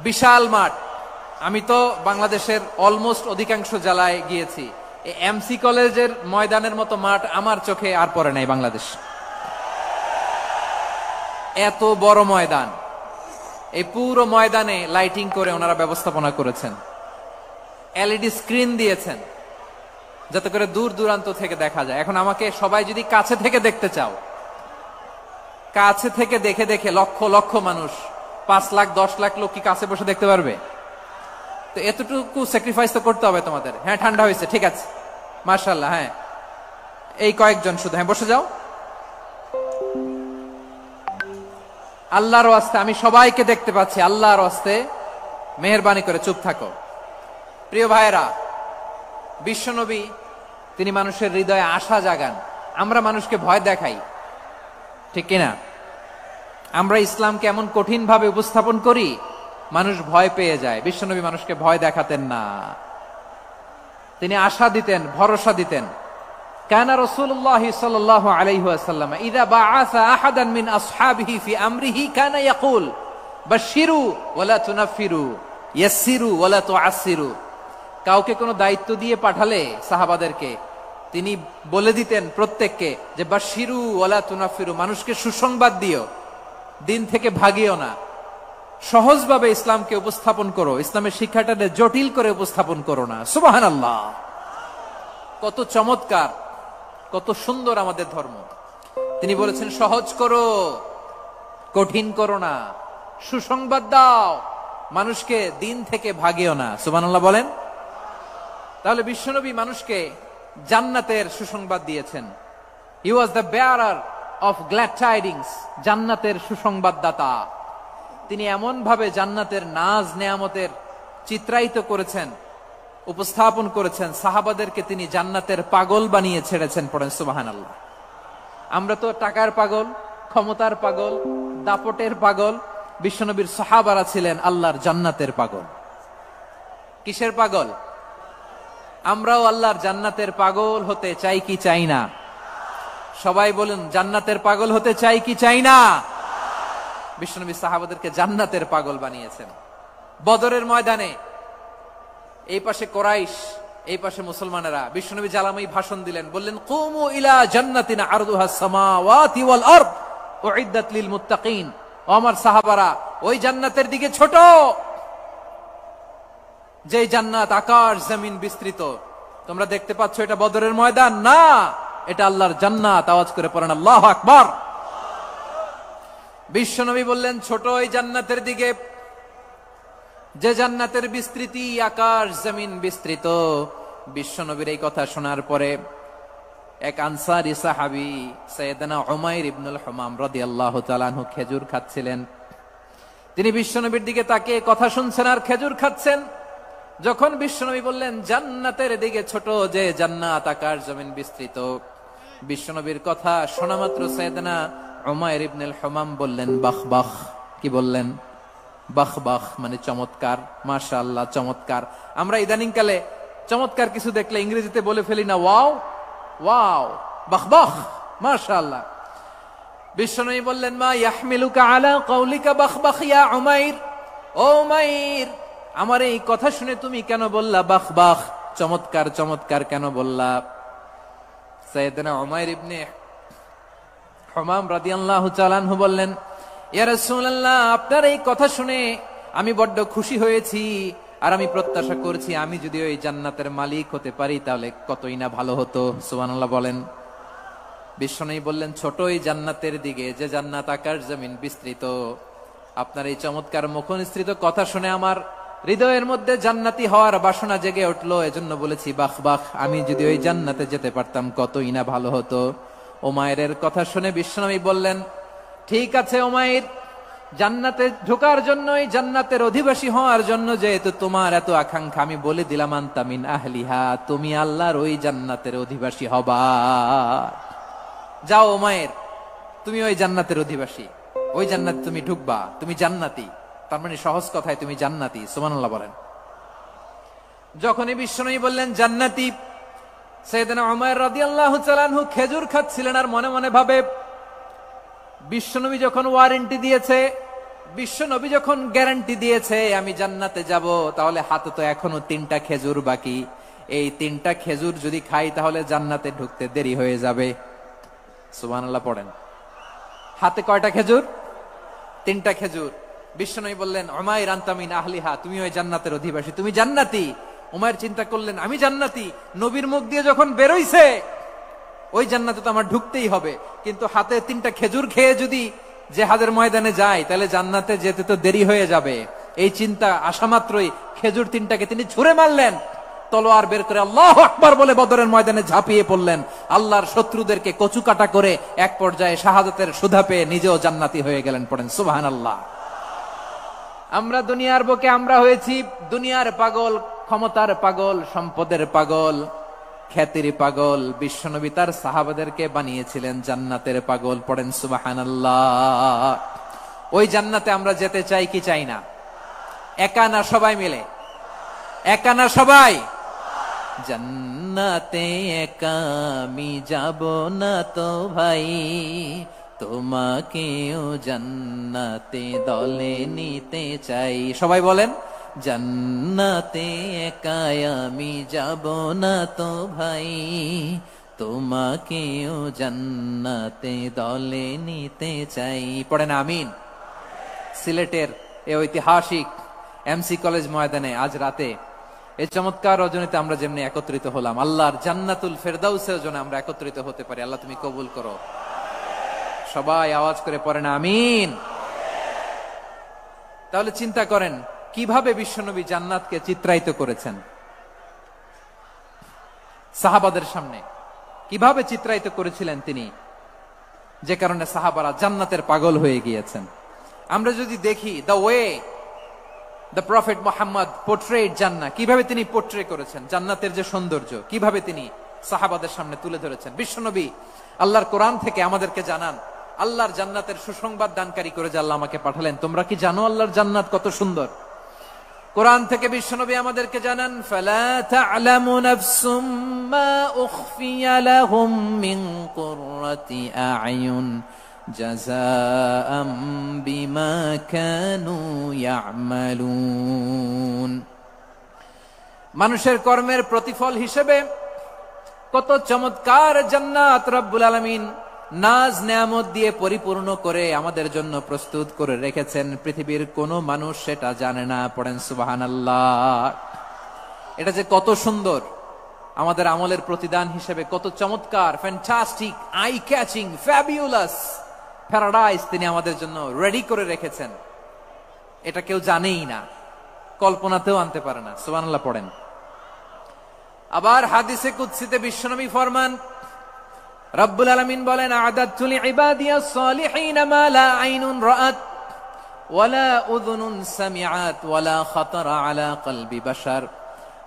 বিশাল মাঠ। আমি তো বাংলাদেশের অলমোস্ট অধিকাংশ জেলায় গিয়েছি, এই এমসি কলেজের ময়দানের মতো মাঠ আমার চোখে আর পড়ে নাই বাংলাদেশ। এত বড় ময়দান, এই পুরো ময়দানে লাইটিং করে ওনারা ব্যবস্থাপনা করেছেন, এলইডি স্ক্রিন দিয়েছেন যাতে করে দূর দূরান্ত থেকে দেখা যায়। এখন আমাকে সবাই যদি কাছে থেকে দেখতে চাও, কাছে থেকে দেখে দেখে লক্ষ লক্ষ মানুষ, 5 লাখ 10 লাখ লোক কি কাছে বসে দেখতে পারবে? তো এতটুকু স্যাক্রিফাইস তো করতে হবে তোমাদের। হ্যাঁ, ঠান্ডা হয়েছে, ঠিক আছে, মাশাআল্লাহ। হ্যাঁ, এই কয়েকজন শুধু, হ্যাঁ বসে যাও। আল্লাহর ওয়াস্তে আমি সবাইকে দেখতে পাচ্ছি, আল্লাহর ওয়াস্তে মেহেরবানি করে চুপ থাকো। প্রিয় ভাইয়েরা, বিশ্বনবী তিনি মানুষের হৃদয়ে আশা জাগান। আমরা মানুষকে ভয় দেখাই, ঠিক কিনা? আমরা ইসলামকে এমন কঠিন ভাবে উপস্থাপন করি, মানুষ ভয় পেয়ে যায়। বিশ্বনবী মানুষকে ভয় দেখাতেন না, তিনি আশা দিতেন, ভরসা দিতেন। কানা রাসূলুল্লাহ সাল্লাল্লাহু আলাইহি ওয়াসাল্লাম ইযা বাআসা আহাদান মিন আসহাবিহি ফি আমরিহি কানা ইয়াকুল বাশশিরু ওয়ালা তুনাফিরু ইয়াসসিরু ওয়ালা তুআসসিরু। কাউকে কোনো দায়িত্ব দিয়ে পাঠালে সাহাবাদেরকে তিনি বলে দিতেন প্রত্যেককে যে বাশশিরু ওয়ালা তুনাফিরু, মানুষকে সুসংবাদ দিও, দিন থেকে ভাগিও না, সহজভাবে ইসলামকে উপস্থাপন করো, ইসলামের শিক্ষাটাকে জটিল করে উপস্থাপন করো না। সুবহানাল্লাহ, কত চমৎকার, কত সুন্দর আমাদের ধর্ম। তিনি বলেছেন সহজ করো, কঠিন করো না, সুসংবাদ দাও, মানুষকে দিন থেকে ভাগিও না। সুবহানাল্লাহ বলেন। তাহলে বিশ্বনবী মানুষকে জান্নাতের সুসংবাদ দিয়েছেন। He was the bearer of glad tidings, জান্নাতের সুসংবাদদাতা। তিনি এমন ভাবে জান্নাতের নাজ নেয়ামতের চিত্রায়িত করেছেন, উপস্থাপন করেছেন, সাহাবাদেরকে তিনি জান্নাতের পাগল বানিয়ে ছেড়েছেন। পড়েন সুবহানাল্লাহ। আমরা তো টাকার পাগল, ক্ষমতার পাগল, দাপটের পাগল। বিশ্বনবীর সাহাবারা ছিলেন আল্লাহর জান্নাতের পাগল। কিসের পাগল? আমরাও আল্লাহর জান্নাতের পাগল হতে চাই কি চাই না? সবাই বলুন, জান্নাতের পাগল হতে চাই কি চাই না? বিশ্বনবী সাহাবাদেরকে জান্নাতের পাগল বানিয়েছেন। বদরের ময়দানে এই পাশে কোরাইশ, এই পাশে মুসলমানেরা। বিশ্বনবী জালামি ভাষণ দিলেন, বললেন কুমু ইলা জান্নাতিন আরদুহাস সামাওয়াতি ওয়াল আরদ উইদ্দাত লিল মুত্তাকিন। ও আমার সাহাবারা, ওই জান্নাতের দিকে ছোট, যে জান্নাত আকাশ জমিন বিস্তৃত। তোমরা দেখতে পাচ্ছ এটা বদরের ময়দান না, এটা আল্লাহর জান্নাত। আওয়াজ করে পড়েন আল্লাহু আকবার। বিশ্বনবী বললেন ছোট ওই জান্নাতের দিকে, যে জান্নাতের বিস্তৃতি আকাশ জমিন বিস্তৃত। বিশ্বনবীর এই কথা শোনার পরে এক আনসারী সাহাবী সাইয়েদনা উমাইর ইবনুল হুমাম রাদিয়াল্লাহু তাআলা আনহু খেজুর খাচ্ছিলেন। তিনি বিশ্বনবীর দিকে তাকিয়ে কথা শুনছেন আর খেজুর খাচ্ছেন। যখন বিশ্বনবী বললেন জান্নাতের দিকে ছোট, যে জান্নাত আকাশ জমিন বিস্তৃত, বিশ্বনবীর কথা শোনা মাত্র সাইয়েদনা উমাইর ইবনুল হুমাম বললেন বাহ বাহ। কি বললেন? বাহ বাহ, মানে চমৎকার, মাশাআল্লাহ চমৎকার। আমরা ইদানিং কালে চমৎকার কিছু দেখলে ইংরেজিতে বলে ফেলি না ওয়াও ওয়াও, বাহ বাহ, মাশাআল্লাহ। বিশ্বনবী বললেন মা ইয়াহমিলুকা আলা কাউলিকা বাহ বাহ ইয়া উমাইর। ও উমাইর, আমার এই কথা শুনে তুমি কেন বললা বাহ বাহ? চমৎকার চমৎকার কেন বললা? সাইয়েদনা উমাইর ইবনে হুমাম রাদিয়াল্লাহু তাআলা আনহু বললেন, ইয়া রাসূলুল্লাহ, আপনার এই কথা শুনে আমি বড্ড খুশি হয়েছি, আর আমি প্রত্যাশা করছি আমি যদি ওই জান্নাতের মালিক হতে পারি তাহলে কতই না ভালো হতো। সুবহানাল্লাহ বলেন। বিশ্বনবী বললেন, ছোট ওই জান্নাতের দিকে, যে জান্নাত আকাশ জমিন বিস্তৃত। আপনার এই চমৎকার মুখনিসৃত কথা শুনে আমার হৃদয়ের মধ্যে জান্নাতি হওয়ার বাসনা জেগে উঠলো, এজন্য বলেছি বাহ বাহ, আমি যদি ওই জান্নাতে যেতে পারতাম কতই না ভালো হতো। উমাইরের কথা শুনে বিশ্বনবী বললেন, ঠিক আছে উমাইর, জান্নাতে ঢোকার জন্য, এই জান্নাতের অধিবাসী হওয়ার জন্য যেহেতু তোমার এত আকাঙ্ক্ষা, আমি বলে দিলাম আনতা মিন আহলিহা, তুমি আল্লাহর ওই জান্নাতের অধিবাসী হবা। যাও উমাইর, তুমি ওই জান্নাতের অধিবাসী, ওই জান্নাতে তুমি ঢুকবা, তুমি জান্নাতি। তার মানে সহজ কথায় তুমি জান্নাতি। সুবহানাল্লাহ বলেন। যখনই বিশ্বনবী বললেন জান্নাতি, সাইয়েদনা উমাইর রাদিয়াল্লাহু তাআলা আনহু খেজুর খাচ্ছিলেন আর মনে মনে ভাবে, বিশ্বনবী যখন ওয়ারেন্টি দিয়েছে, বিশ্বনবী যখন গ্যারান্টি দিয়েছে আমি জান্নাতে যাব, তাহলে হাতে তো এখনো 3টা খেজুর বাকি। এই 3টা খেজুর যদি খাই তাহলে জান্নাতে ঢুকতে দেরি হয়ে যাবে। সুবহানাল্লাহ পড়েন। হাতে কয়টা খেজুর? 3টা খেজুর। বিশ্বনবী বললেন, উমাইর আনতা মিন আহলিহা, তুমি ওই জান্নাতের অধিবাসী, তুমি জান্নাতি। উমাইর চিন্তা করলেন, আমি জান্নাতি, নবীর মুখ দিয়ে যখন বেরোইছে ওই জান্নাতে তো আমার ঢুকতেই হবে, কিন্তু হাতে 3টা খেজুর খেয়ে যদি জিহাদের ময়দানে যায় তাহলে জান্নাতে যেতে তো দেরি হয়ে যাবে। এই চিন্তা আসা মাত্রই খেজুর 3টাকে তিনি ছুঁড়ে মারলেন, তলোয়ার বের করে আল্লাহু আকবার বলে বদরের ময়দানে ঝাঁপিয়ে পড়লেন। আল্লাহর শত্রুদেরকে কচুকাটা করে এক পর্যায়ে শাহাদাতের সুধা পেয়ে নিজেও জান্নাতি হয়ে গেলেন। পড়েন সুবহানাল্লাহ। আমরা দুনিয়ার বুকে আমরা হয়েছি দুনিয়ার পাগল, ক্ষমতার পাগল, সম্পদের পাগল, খ্যাতির পাগল। বিশ্বনবী তার সাহাবাদেরকে বানিয়েছিলেন জান্নাতের পাগল। পড়েন সুবহানাল্লাহ। ওই জান্নাতে আমরা যেতে চাই কি চাই না? একা না সবাই মিলে? একা না সবাই? জান্নাতে একা আমি যাব না তো ভাই, তোমাকেও জান্নাতে দলে নিতে চাই। সবাই বলেন, জান্নাতে একা আমি যাব না তো ভাই, তোমাকেও জান্নাতে দলে নিতে চাই। পড়েন আমিন। সিলেটের এই ঐতিহাসিক এমসি কলেজ ময়দানে আজ রাতে এই চমৎকার রজনীতে আমরা যেমনি একত্রিত হলাম, আল্লাহর জান্নাতুল ফেরদাউসের জন্য আমরা একত্রিত হতে পারি। আল্লাহ তুমি কবুল করো। সবাই আওয়াজ করে পড়েন আমিন। তাহলে চিন্তা করেন কিভাবে বিশ্বনবী জান্নাতকে চিত্রায়িত করেছেন সাহাবাদের সামনে, কিভাবে চিত্রায়িত করেছিলেন তিনি, যে কারণে সাহাবারা জান্নাতের পাগল হয়ে গিয়েছেন। আমরা যদি দেখি the way the prophet Muhammad portrait জান্নাত, কিভাবে তিনি পোর্ট্রে করেছেন জান্নাতের যে সৌন্দর্য, কিভাবে তিনি সাহাবাদের সামনে তুলে ধরেছেন। বিশ্বনবী আল্লাহর কোরআন থেকে আমাদেরকে জানান, আল্লাহর জান্নাতের সুসংবাদ দানকারী করে যে আল্লাহ আমাকে পাঠালেন, তোমরা কি জানো আল্লাহর জান্নাত কত সুন্দর? কোরআন থেকে বিশ্বনবী আমাদেরকে জানান, ফালা তা'লামু নাফসুম মা উখফিয়া লাহুম মিন কুররাতি আ'য়ুন জাযাআম বিমা কানু ইয়া'মালুন। মানুষের কর্মের প্রতিফল হিসেবে কত চমৎকার জান্নাত রব্বুল আলামিন নাজ নেয়ামত দিয়ে পরিপূর্ণ করে আমাদের জন্য প্রস্তুত করে রেখেছেন। পৃথিবীর কোন মানুষ সেটা জানে না। পড়েন সুবহানাল্লাহ। এটা যে কত সুন্দর, আমাদের আমলের প্রতিদান হিসেবে কত চমৎকার, fantastic, eye catching, fabulous paradise তিনি আমাদের জন্য রেডি করে রেখেছেন, এটা কেউ জানেই না, কল্পনাতেও আনতে পারে না। সুবহানাল্লাহ পড়েন। আবার হাদিসে কুদসিতে বিশ্বনবী ফরমান, রব্বুল আলামিন বলেন, আ'দাতু লিইবাদিয়াস সালিহিনা মা লা আইনুন রাআত ওয়ালা উযুনুন সামিআত ওয়ালা খাতারা আলা কলবি বাশার।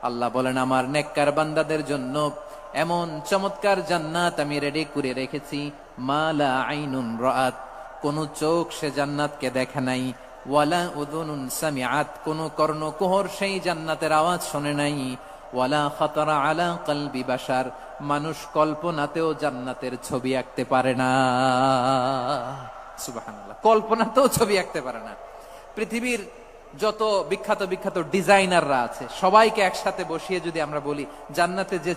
আল্লাহ বলেন, আমার নেককার বান্দাদের জন্য এমন চমৎকার জান্নাত আমি রেডি করে রেখেছি, মা লা আইনুন রাআত, কোন চোখ সে জান্নাতকে দেখে নাই, ওয়ালা উযুনুন সামিআত, কোন কর্ণকুহর সেই জান্নাতের আওয়াজ শুনে নাই, ওয়ালা খাতারা আলা কলবি বাশার, মানুষ কল্পনাতেও জান্নাতের ছবি আঁকতে পারে না। সুবহানাল্লাহ, কল্পনাতেও ছবি আঁকতে পারে না। পৃথিবীর যত বিখ্যাত বিখ্যাত ডিজাইনাররা আছে সবাইকে একসাথে বসিয়ে যদি আমরা বলি জান্নাতে যে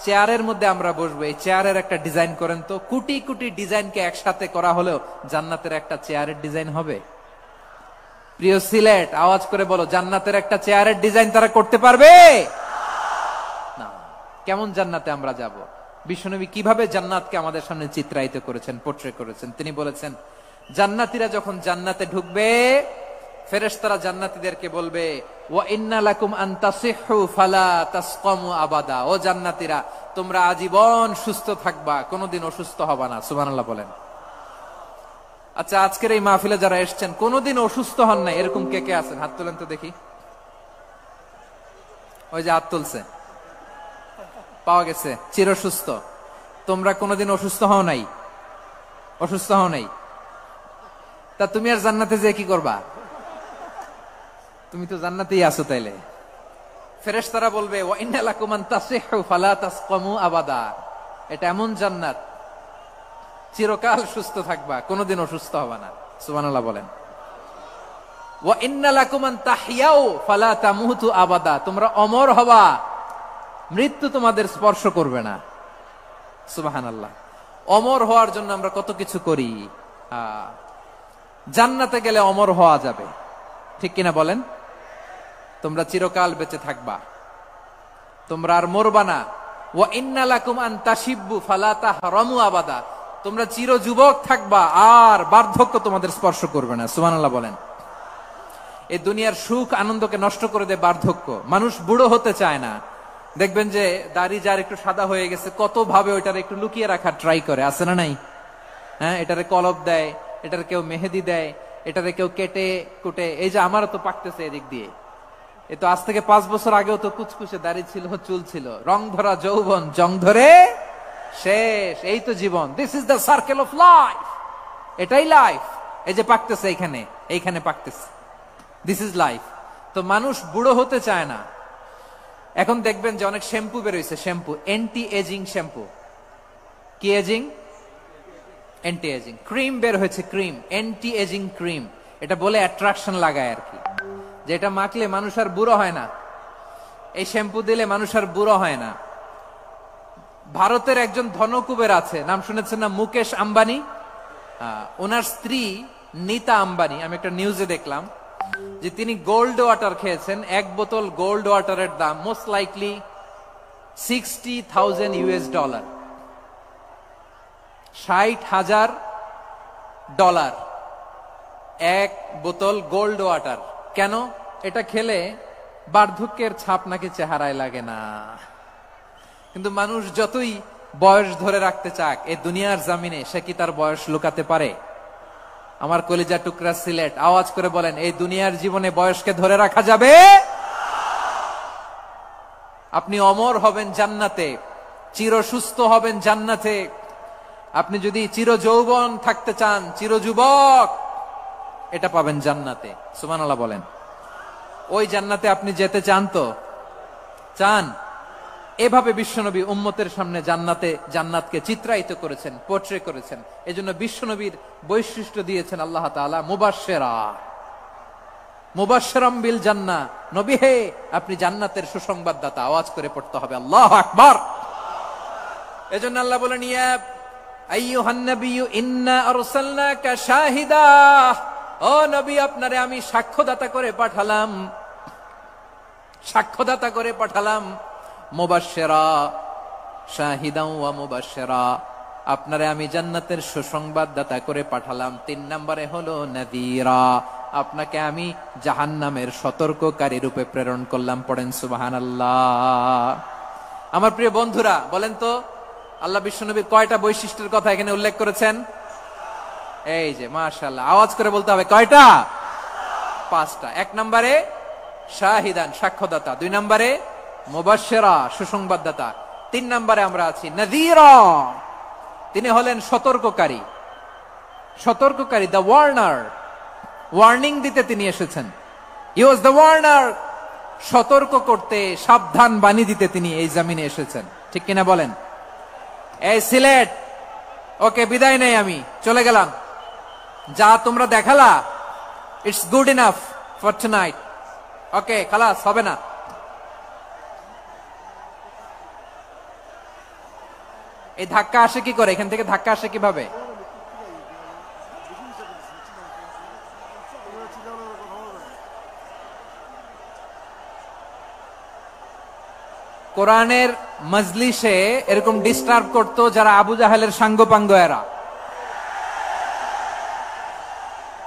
চেয়ারের মধ্যে আমরা বসবো, এই চেয়ারের একটা ডিজাইন করেন তো, কোটি কোটি ডিজাইনকে একসাথে করা হলেও জান্নাতের একটা চেয়ারের ডিজাইন হবে? প্রিয় সিলেট, আওয়াজ করে বলো, জান্নাতের একটা চেয়ারের ডিজাইন তারা করতে পারবে না। কেমন জান্নাতে আমরা যাব? বিশ্বনবী কিভাবে জান্নাতকে আমাদের সামনে চিত্রায়িত করেছেন, পোট্রে করেছেন? তিনি বলেছেন, জান্নাতীরা যখন জান্নাতে ঢুকবে, ফেরেশতারা জান্নাতীদেরকে বলবে, ওয়া ইন্না লাকুম আন তাসিহু ফালা তাসকামু আবাদা। ও জান্নাতীরা, তোমরা আজীবন সুস্থ থাকবা, কোনোদিন অসুস্থ হবা না। সুবহানাল্লাহ বলেন। আচ্ছা, আজকের এই মাহফিলে যারা এসেছেন কোনোদিন অসুস্থ হন না, এরকম কে কে আছেন? হাত তোলেন তো দেখি। ওই যে হাত তুলছে, পাওয়া গেছে, চিরসুস্থ। তোমরা কোনোদিন অসুস্থ হও নাই? অসুস্থ হও নাই? তা তুমি আর জান্নাতে যে কি করবা? তুমি তো জান্নাতেই আছো। তাইলে ফেরেশতারা বলবে, ওয়া ইন্না লাকুম আন তাসিহু ফালা তাসকামু আবাদা। এটা এমন জান্নাত, চিরকাল সুস্থ থাকবা, কোনোদিন অসুস্থ হবে না। সুবহানাল্লাহ বলেন। ওয়া ইন্না লাকুম আন তাহইয়াউ ফালা তামুতু আবাদা। তোমরা অমর হবা, মৃত্যু তোমাদের স্পর্শ করবে না। সুবহানাল্লাহ। অমর হওয়ার জন্য আমরা কত কিছু করি। জান্নাতে গেলে অমর হওয়া যাবে, ঠিক কিনা বলেন? তোমরা চিরকাল বেঁচে থাকবা, তোমরা আর মরবা না। ওয়া ইন্না লাকুম আন তাশিব্বু ফালা তাহরামু আবাদা। তোমরা চির যুবক থাকবা, আর বার্ধক্য তোমাদের স্পর্শ করবে না। সুবহানাল্লাহ বলেন। এই দুনিয়ার সুখ আনন্দকে নষ্ট করে দেয় বার্ধক্য। মানুষ বুড়ো হতে চায় না। দেখবেন যে দাড়ি যার একটু সাদা হয়ে গেছে, কত ভাবে ওইটারে একটু লুকিয়ে রাখার ট্রাই করে, আছে না নাই? হ্যাঁ, এটারে কলপ দেয়, এটারে কেউ মেহেদি দেয়, এটারে কেউ কেটে কুটে। এই যে আমারও তো পাকতেছে এদিক দিয়ে, এ তো আজ থেকে 5 বছর আগেও তো কুচকুচে দাড়ি ছিল, চুল ছিল। রং ধরা যৌবন, জং ধরে শেষ। এই তো জীবন। This is the circle of life. এটাই লাইফ। এই যে পাকতেছে এইখানে, এইখানে পাকতেছে, দিস ইজ লাইফ। তো মানুষ বুড়ো হতে চায় না। এখন দেখবেন যে অনেক শ্যাম্পু বেরোইছে, শ্যাম্পু, অ্যান্টি এজিং শ্যাম্পু। কি এজিং? Anti ageing. ক্রিম বের হয়েছে, ক্রিম, অ্যান্টি এজিং ক্রিম। এটা বলে অ্যাট্রাকশন লাগায় আর কি, যে এটা মাখলে মানুষ আর বুড়ো হয় না, এই শ্যাম্পু দিলে মানুষ আর বুড়ো হয় না। ভারতের একজন ধনকুবের আছে, নাম শুনেছেন না? মুকেশ আম্বানি। ওনার স্ত্রী নীতা আম্বানি, আমি একটা নিউজে দেখলাম যে তিনি গোল্ড ওয়াটার খেয়েছেন। 1 বোতল গোল্ড ওয়াটারের দাম মোস্ট লাইকলি $60,000 $60,000 1 বোতল গোল্ড ওয়াটার। কেন? এটা খেলে বার্ধক্যের ছাপ নাকি চেহারায় লাগে না। কিন্তু মানুষ যতই বয়স ধরে রাখতে চাক এই দুনিয়ার জামিনে, সে কি তার বয়স লুকাতে পারে? আমার কলিজা টুকরা সিলেট, আওয়াজ করে বলেন, এই দুনিয়ার জীবনে বয়সকে ধরে রাখা যাবে? আপনি অমর হবেন জান্নাতে, চির সুস্থ হবেন জান্নাতে। আপনি যদি চির যৌবন থাকতে চান, চির যুবক, এটা পাবেন জান্নাতে। সুবহানাল্লাহ বলেন। ওই জান্নাতে আপনি যেতে চান তো? চান? এভাবে বিশ্বনবী উম্মতের সামনে জান্নাতকে চিত্রায়িত করেছেন, পোর্ট্রে করেছেন। এজন্য বিশ্বনবীর বৈশিষ্ট্য দিয়েছেন আল্লাহ তাআলা মুবাশশিরা, মুবাশশিরাম বিল জান্নাহ। নবী হে, আপনি জান্নাতের সুসংবাদদাতা। আওয়াজ করে পড়তে হবে আল্লাহু আকবার। এজন্য আল্লাহ বলেন, ইয়া আইয়ুহান নাবিয়্যু ইন্না আরসালনাকা শাহিদা। ও নবী, আপনারে আমি সাক্ষ্যদাতা করে পাঠালাম, সাক্ষ্যদাতা করে পাঠালাম। মুবাশশিরা, শাহিদান ওয়া মুবাশশিরা, আপনারে আমি জান্নাতের সুসংবাদদাতা করে পাঠালাম। 3 নম্বরে হলো নাযীরা, আপনাকে আমি জাহান্নামের সতর্ককারী রূপে প্রেরণ করলাম। পড়েন সুবহানাল্লাহ। আমার প্রিয় বন্ধুরা, বলেন তো আল্লাহ বিশ্বনবীর কয়টা বৈশিষ্ট্যের কথা এখানে উল্লেখ করেছেন? এই যে মাশাআল্লাহ, আওয়াজ করে বলতে হবে, কয়টা? 5টা। 1 নম্বরে শাহিদান, সাক্ষ্যদাতা। 2 নম্বরে মুবাশশিরা, সুসংবাদদাতা। 3 নম্বরে আমরা আছি নাযীরা, তিনি হলেন সতর্ককারী। সতর্ককারী, দ্য ওয়ার্নার, ওয়ার্নিং দিতে তিনি এসেছেন। হি ওয়াজ দ্য ওয়ার্নার, সতর্ক করতে, সাবধান বাণী দিতে তিনি এই জমিনে এসেছেন। ঠিক কিনা বলেন? এই সিলেট, ওকে বিদায় নেই, আমি চলে গেলাম। যা তোমরা দেখালা, it's good enough for tonight. Okay, খালাস, হবে না। এই ধাক্কা আসে কি করে? এখান থেকে ধাক্কা আসে কিভাবে? কোরআনের মজলিসে এরকম ডিস্টার্ব করতো যারা আবু জাহেলের সাঙ্গপাঙ্গ এরা।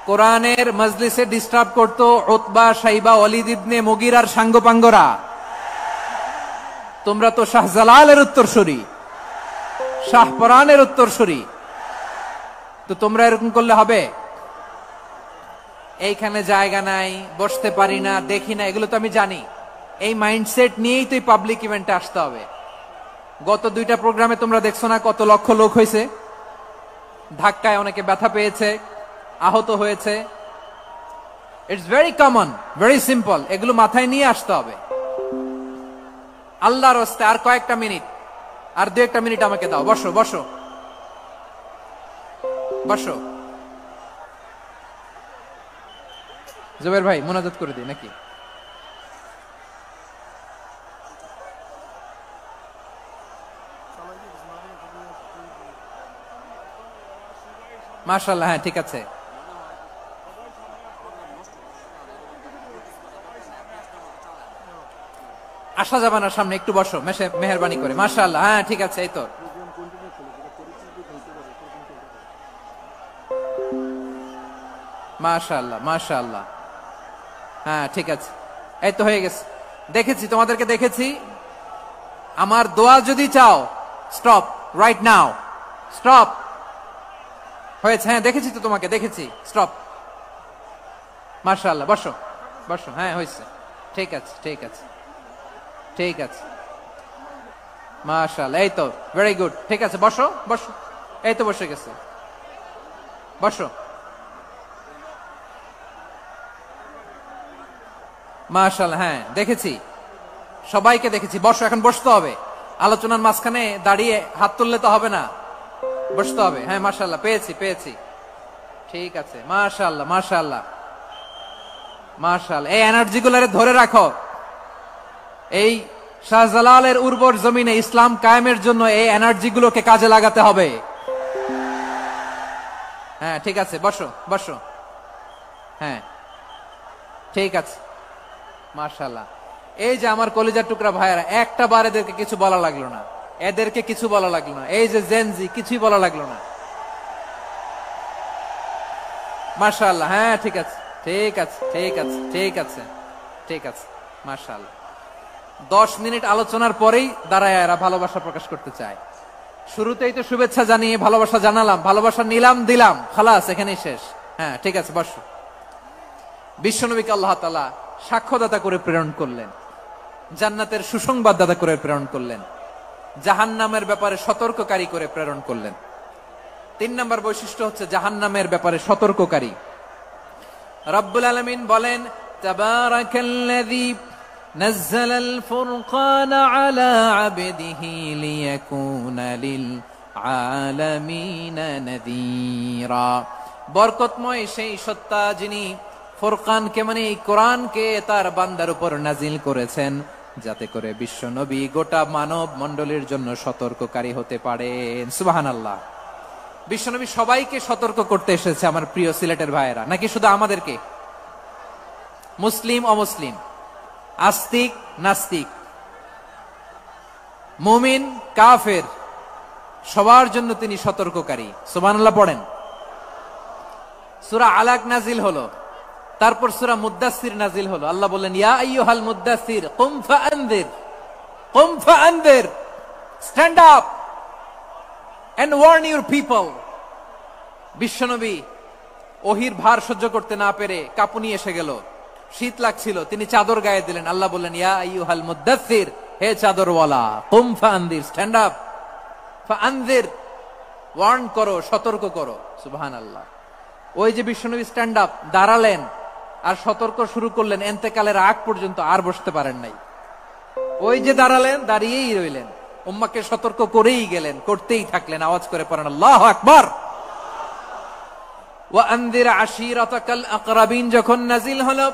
কোরআনের মজলিসে ডিস্টার্ব করতো উতবা, শাইবা, ওয়ালিদ ইবনে মুগিরার সাঙ্গপাঙ্গরা। তোমরা তো শাহজালালের উত্তরসূরি, শাহপরানের উত্তরসূরি, তো তোমরা এরকম করলে হবে? এইখানে জায়গা নাই, বসতে পারি না, দেখি না, এগুলো তো আমি জানি। এই মাইন্ডসেট নিয়েই তো পাবলিক ইভেন্টে আসতে হবে। গত 2টা প্রোগ্রামে তোমরা দেখছো না কত লক্ষ লোক হয়েছে? ধাক্কায় অনেকে ব্যথা পেয়েছে, আহত হয়েছে। It's very common, very simple. এগুলো মাথায় নিয়ে আসতে হবে। আল্লাহর রাস্তায় আর কয়েকটা মিনিট, আর 2-1 মিনিট আমাকে দাও। বসো বসো বসো। জুবের ভাই মোনাজাত করে দিই নাকি? মাশাআল্লাহ, হ্যাঁ ঠিক আছে। আসা যাবে না সামনে, একটু বসো মেহেরবানি করে। মাশাআল্লাহ, হ্যাঁ ঠিক আছে। এই তো মাশাআল্লাহ মাশাআল্লাহ, হ্যাঁ ঠিক আছে। এই তো হয়ে গেছে। দেখেছি, তোমাদেরকে দেখেছি। আমার দোয়া যদি চাও, স্টপ রাইট নাও, স্টপ। হয়েছে, হ্যাঁ দেখেছি তো তোমাকে, দেখেছি। স্টপ। মাশাআল্লাহ, বসো বসো। হ্যাঁ হয়েছে, ঠিক আছে ঠিক আছে ঠিক আছে। মাশাআল্লাহ, এই তো ভেরি গুড। ঠিক আছে, বসো বসো। এই তো বসে গেছে, বসো। মাশাআল্লাহ, হ্যাঁ দেখেছি, সবাইকে দেখেছি। বসো, এখন বসতে হবে। আলোচনার মাঝখানে দাঁড়িয়ে হাত তুললে তো হবে না, বসতে হবে। হ্যাঁ মাশাআল্লাহ, পেয়েছি পেয়েছি। ঠিক আছে, মাশাআল্লাহ মাশাআল্লাহ মাশাআল্লাহ। এই এনার্জি গুলারে ধরে রাখো। এই শাহজালালের উর্বর জমিনে ইসলাম কায়েমের জন্য এই এনার্জি গুলোকে কাজে লাগাতে হবে। হ্যাঁ ঠিক আছে, বসো বসো। হ্যাঁ ঠিক আছে, মাশাআল্লাহ। এই যে আমার কলিজার টুকরা ভাইয়েরা, একটা বার এদেরকে কিছু বলা লাগলো না, এদেরকে কিছু বলা লাগলো না। এই যে জেনজি, কিছুই বলা লাগলো না। মাশাআল্লাহ, হ্যাঁ ঠিক আছে ঠিক আছে ঠিক আছে ঠিক আছে ঠিক আছে। মাশাআল্লাহ। 10 মিনিট আলোচনার পরেই দাঁড়ায় এরা ভালোবাসা প্রকাশ করতে চায়। শুরুতেই তো শুভেচ্ছা জানিয়ে ভালোবাসা জানালাম, ভালোবাসা নিলাম, দিলাম, খালাস, এখানেই শেষ। হ্যাঁ ঠিক আছে, বসো। বিশ্বনবীকে আল্লাহ তাআলা সাক্ষ্যদাতা করে প্রেরণ করলেন, জান্নাতের সুসংবাদদাতা করে প্রেরণ করলেন, জাহান্নামের ব্যাপারে সতর্ককারী করে প্রেরণ করলেন। 3 নম্বর বৈশিষ্ট্য হচ্ছে জাহান্নামের ব্যাপারে সতর্ককারী। রব্বুল আলামিন বলেন, তাবারাকাল্লাযী নাযালাল ফুরকানা আলা আবদিহি লিয়াকুনা লিল আলামিনা নাযীরা। বরকতময় সেই সত্তা যিনি ফুরকানকে মানে এই কোরআনকে তার বান্দার উপর নাজিল করেছেন, যাতে করে বিশ্ব নবী গোটা মানব মণ্ডলীর জন্য সতর্ককারী হতে পারেন। সুবহানাল্লাহ। বিশ্বনবী সবাইকে সতর্ক করতে এসেছে, আমার প্রিয় সিলেটের ভাইয়েরা, নাকি শুধু আমাদেরকে? মুসলিম অমুসলিম, আস্তিক নাস্তিক, মুমিন কাফের, সবার জন্য তিনি সতর্ককারী। সুবহানাল্লাহ পড়েন। সূরা আলাক নাজিল হলো, তারপর সূরা মুদ্দাসসির নাজিল হলো। আল্লাহ বললেন, ইয়া আইয়ুহাল মুদ্দাসসির কুম ফাআনযির, কুম ফাআনযির, stand up and warn your people. বিশ্বনবী ওহির ভার সহ্য করতে না পেরে কাঁপুনি এসে গেল, শীত লাগছিল, তিনি চাদর গায়ে দিলেন। আল্লাহ বললেন, ইয়া আইয়ুহাল মুদ্দাসসির, হে চাদরওয়ালা, কুম ফাআনযির, স্ট্যান্ড আপ, ফাআনযির, ওয়ার্ন করো, সতর্ক করো। সুবহানাল্লাহ। ওই যে বিশ্বনবী স্ট্যান্ড আপ, দাঁড়ালেন আর সতর্ক শুরু করলেন, এন্তেকালের আগ পর্যন্ত আর বসতে পারেন নাই। ওই যে দাঁড়ালেন, দাঁড়িয়েই রইলেন, উম্মাকে সতর্ক করেই গেলেন, করতেই থাকলেন। আওয়াজ করে পড়েন আল্লাহু আকবার। ওয়া আনযির আশীরাতাকাল আকরাবিন যখন নাজিল হলো,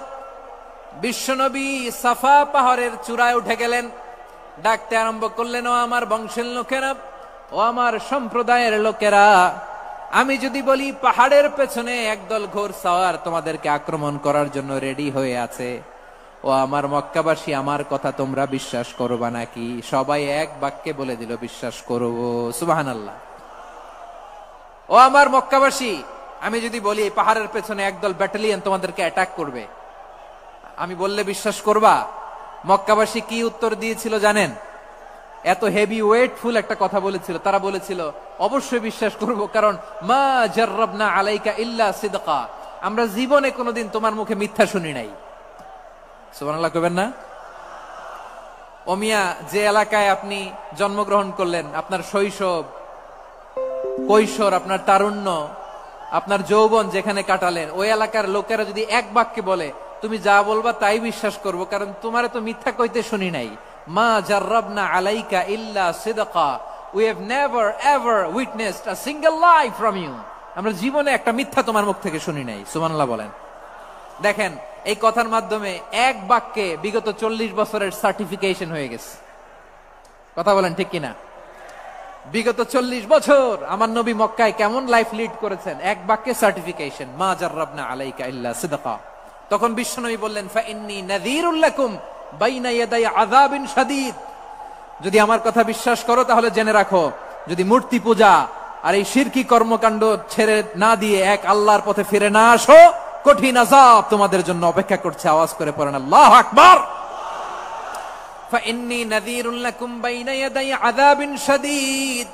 বিশ্বনবী সাফা পাহাড়ের চূড়ায় উঠে গেলেন, ডাকতে আরম্ভ করলেন, ও আমার বংশের লোকেরা, ও আমার সম্প্রদায়ের লোকেরা, আমি যদি বলি পাহাড়ের পেছনে একদল ঘোড়সাওয়ার তোমাদেরকে আক্রমণ করার জন্য রেডি হয়ে আছে, ও আমার মক্কাবাসী, আমার কথা তোমরা বিশ্বাস করবা নাকি? সবাই এক বাক্যে বলে দিল, বিশ্বাস করব। সুবহানাল্লাহ। ও আমার মক্কাবাসী, আমি যদি বলি এই পাহাড়ের পেছনে একদল ব্যাটালিয়ন তোমাদেরকে অ্যাটাক করবে, আমি বললে বিশ্বাস করবা? মক্কাবাসী কি উত্তর দিয়েছিল জানেন? এত হেভি ওয়েটফুল একটা কথা বলেছিল। তারা বলেছিল, অবশ্যই বিশ্বাস করব, কারণ মা জাররাবনা আলাইকা ইল্লা সিদকা, আমরা জীবনে কোনোদিন তোমার মুখে মিথ্যা শুনি নাই। সুবহানাল্লাহ কইবেন না? ও মিয়া, যে এলাকায় আপনি জন্মগ্রহণ করলেন, আপনার শৈশব, কৈশোর, আপনার তারুণ্য, আপনার যৌবন যেখানে কাটালেন, ওই এলাকার লোকেরা যদি এক বাক্যে বলে তুমি যা বলবা তাই বিশ্বাস করব, কারণ তোমার তো মিথ্যা কইতে শুনি নাই। মা জাররাবনা আলাইকা ইল্লা সিদকা, we have never ever witnessed a single lie from you, আমরা জীবনে একটা মিথ্যা তোমার মুখ থেকে শুনি নাই। সুবহানাল্লাহ বলেন। দেখেন, এই কথার মাধ্যমে এক বাক্যে বিগত 40 বছরের সার্টিফিকেশন হয়ে গেছে। কথা বলেন ঠিক কিনা? বিগত 40 বছর আমার নবী মক্কায় কেমন লাইফ লিড করেছেন, এক বাক্যে সার্টিফিকেশন, মা জাররাবনা আলাইকা ইল্লা সিদকা। তখন বিশ্বনবী বললেন, ফাইন্নী নাযীরুল লাকুম বাইনা ইয়াদাই আযাবিন শাদীদ, যদি আমার কথা বিশ্বাস করো তাহলে জেনে রাখো, যদি মূর্তি পূজা আর এই শিরকি কর্মকাণ্ড ছেড়ে না দিয়ে এক আল্লাহর পথে ফিরে না আসো, কঠিন আযাব তোমাদের জন্য অপেক্ষা করছে। আওয়াজ করে পড়েন আল্লাহু আকবার। ফাইন্নী নাযীরুল লাকুম বাইনা ইয়াদাই আযাবিন শাদীদ,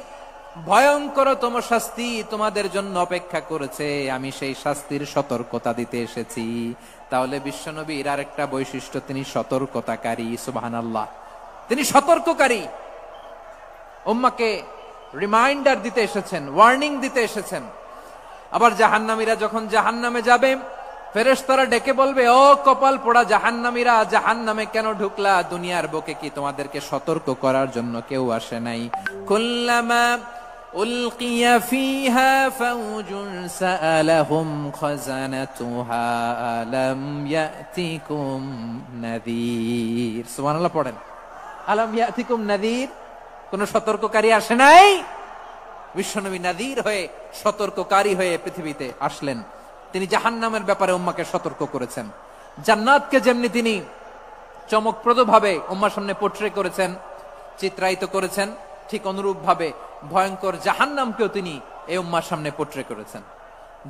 ভয়ঙ্করতম শাস্তি তোমাদের জন্য অপেক্ষা করেছে, আমি সেই শাস্তির সতর্কতা দিতে এসেছি। তাহলে বিশ্বনবীর আরেকটা বৈশিষ্ট্য, তিনি সতর্কতাকারী। সুবহানাল্লাহ, তিনি সতর্ককারী। উম্মাহকে রিমাইন্ডার দিতে এসেছেন, ওয়ার্নিং দিতে এসেছেন। আবার জাহান্নামীরা যখন জাহান্নামে যাবে, ফেরেশতারা ডেকে বলবে, ও কপাল পোড়া জাহান্নামীরা, জাহান্নামে কেন ঢুকলা? দুনিয়ার বুকে কি তোমাদেরকে সতর্ক করার জন্য কেউ আসে নাই? কুল্লামা উলকিয়া ফিহা ফাউজুন সাআলাহুম খাযানাতুহা আলাম ইয়াতিকুম নাযীর। সুবহানাল্লাহ পড়েন। আলাম ইয়াতিকুম নাযীর, কোন সতর্ককারী আসে নাই? বিশ্বনবী নাযীর হয়ে, সতর্ককারী হয়ে পৃথিবীতে আসলেন। তিনি জাহান্নামের ব্যাপারে উম্মাকে সতর্ক করেছেন। জান্নাতকে যেমনি তিনি চমকপ্রদ ভাবে উম্মার সামনে পোট্রে করেছেন, চিত্রায়িত করেছেন, ঠিক অনুরূপ ভাবে ভয়ঙ্কর জাহান্নামকেও তিনি এই উম্মার সামনে পোট্রে করেছেন।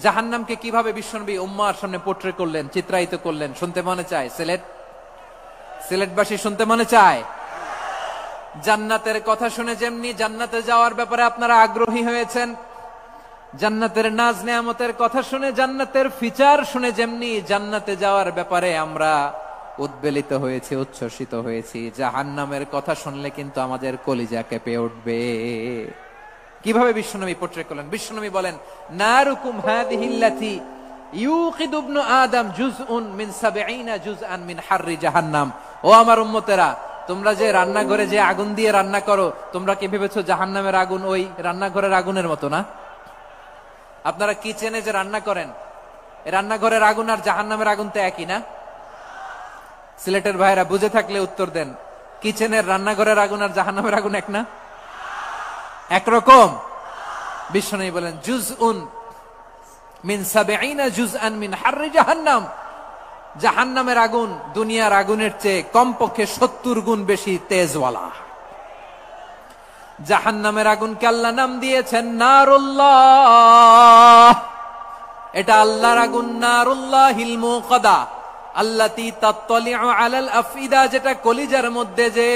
জাহান্নামকে কিভাবে বিশ্বনবী উম্মার সামনে পোট্রে করলেন, চিত্রায়িত করলেন, শুনতে মনে চায়? সিলেটবাসী শুনতে মনে চায়? জান্নাতের কথা শুনে যেমনি জান্নাতে যাওয়ার ব্যাপারে আপনারা আগ্রহী হয়েছেন, জান্নাতের নাজ নেয়ামতের কথা শুনে, জান্নাতের ফিচার শুনে যেমনি জান্নাতে যাওয়ার ব্যাপারে আমরা উদ্বেলিত হয়েছি, উচ্ছ্বসিত হয়েছি, জাহান্নামের কথা শুনলে কিন্তু আমাদের কলিজা কেঁপে উঠবে। কিভাবে বিশ্বনবী পোট্রে করলেন? বিশ্বনবী বলেন, নারুকুম হাযিহিল্লাতী ইউকিদু ইবনু আদম জুজউন মিন ৭০ জুজআন মিন হাররি জাহান্নাম। ও আমার উম্মতেরা, তোমরা যে রান্নাঘরে যে আগুন দিয়ে রান্না করো, তোমরা কি ভেবেছো জাহান্নামের আগুন ওই রান্নাঘরের আগুনের মতো না? আপনারা কিচেনে যে রান্না করেন, রান্নাঘরের আগুন আর জাহান্নামের আগুন তো একই না? সিলেটের ভাইরা বুঝে থাকলে উত্তর দেন, কিচেনের রান্নাঘরের আগুন আর জাহান্নামের আগুন এক না? একরকম? বিশ্বনবী বলেন, জুজউন মিন ৭০ জুজআন মিন হাররি জাহান্নাম, জাহান্নামের আগুন দুনিয়ার আগুনের চেয়ে কমপক্ষে ৭০ গুণ বেশি তেজওয়ালা। জাহান্নামের আগুনকে আল্লাহ নাম দিয়েছেন নারুল্লাহ। এটা আল্লাহর আগুন, নারুল্লাহিল মুকাদা আল্লাতী তাত্তালিউ আলাল আফইদা, যেটা কলিজার মধ্যে যে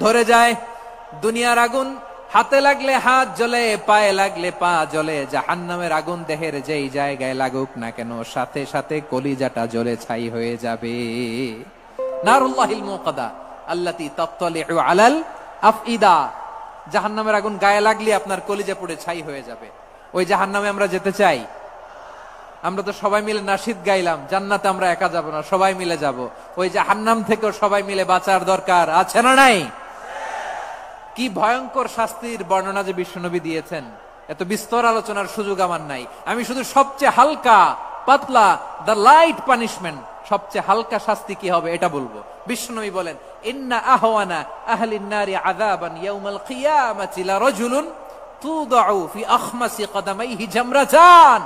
ধরে যায়। দুনিয়ার আগুন হাতে লাগলে হাত জ্বলে, পায়ে লাগলে পা জ্বলে, জাহান্নামের আগুন দেহের যেই জায়গায় লাগুক না কেন, সাথে সাথে কলিজাটা জ্বলে ছাই হয়ে যাবে। নারুল্লাহিল মুকাদা আল্লাতী তাত্তালিউ আলাল আফইদা, জাহান্নামের আগুন গায়ে লাগলে আপনার কলিজা পুড়ে ছাই হয়ে যাবে। ওই জাহান্নামে আমরা যেতে চাই? আমরা তো সবাই মিলে নাশিদ গাইলাম, জান্নাতে আমরা একা যাব না, সবাই মিলে যাব। ওই জাহান্নাম থেকেও সবাই মিলে বাঁচার দরকার আছে না নাই? কি ভয়ঙ্কর শাস্তির বর্ণনা যে বিশ্বনবী দিয়েছেন, এত বিস্তর আলোচনার সুযোগ আমার নাই। আমি শুধু সবচেয়ে হালকা পাতলা, দ্য লাইট পানিশমেন্ট, সবচেয়ে হালকা শাস্তি কি হবে এটা বলবো। বিশ্বনবী বলেন, ইন্না আহওয়ানা আহলিন নারি আযাবান ইয়াউমাল কিয়ামাতি লা রাজুলুন তুদাউ ফি আখমাসি কদামাইহি জামরাতান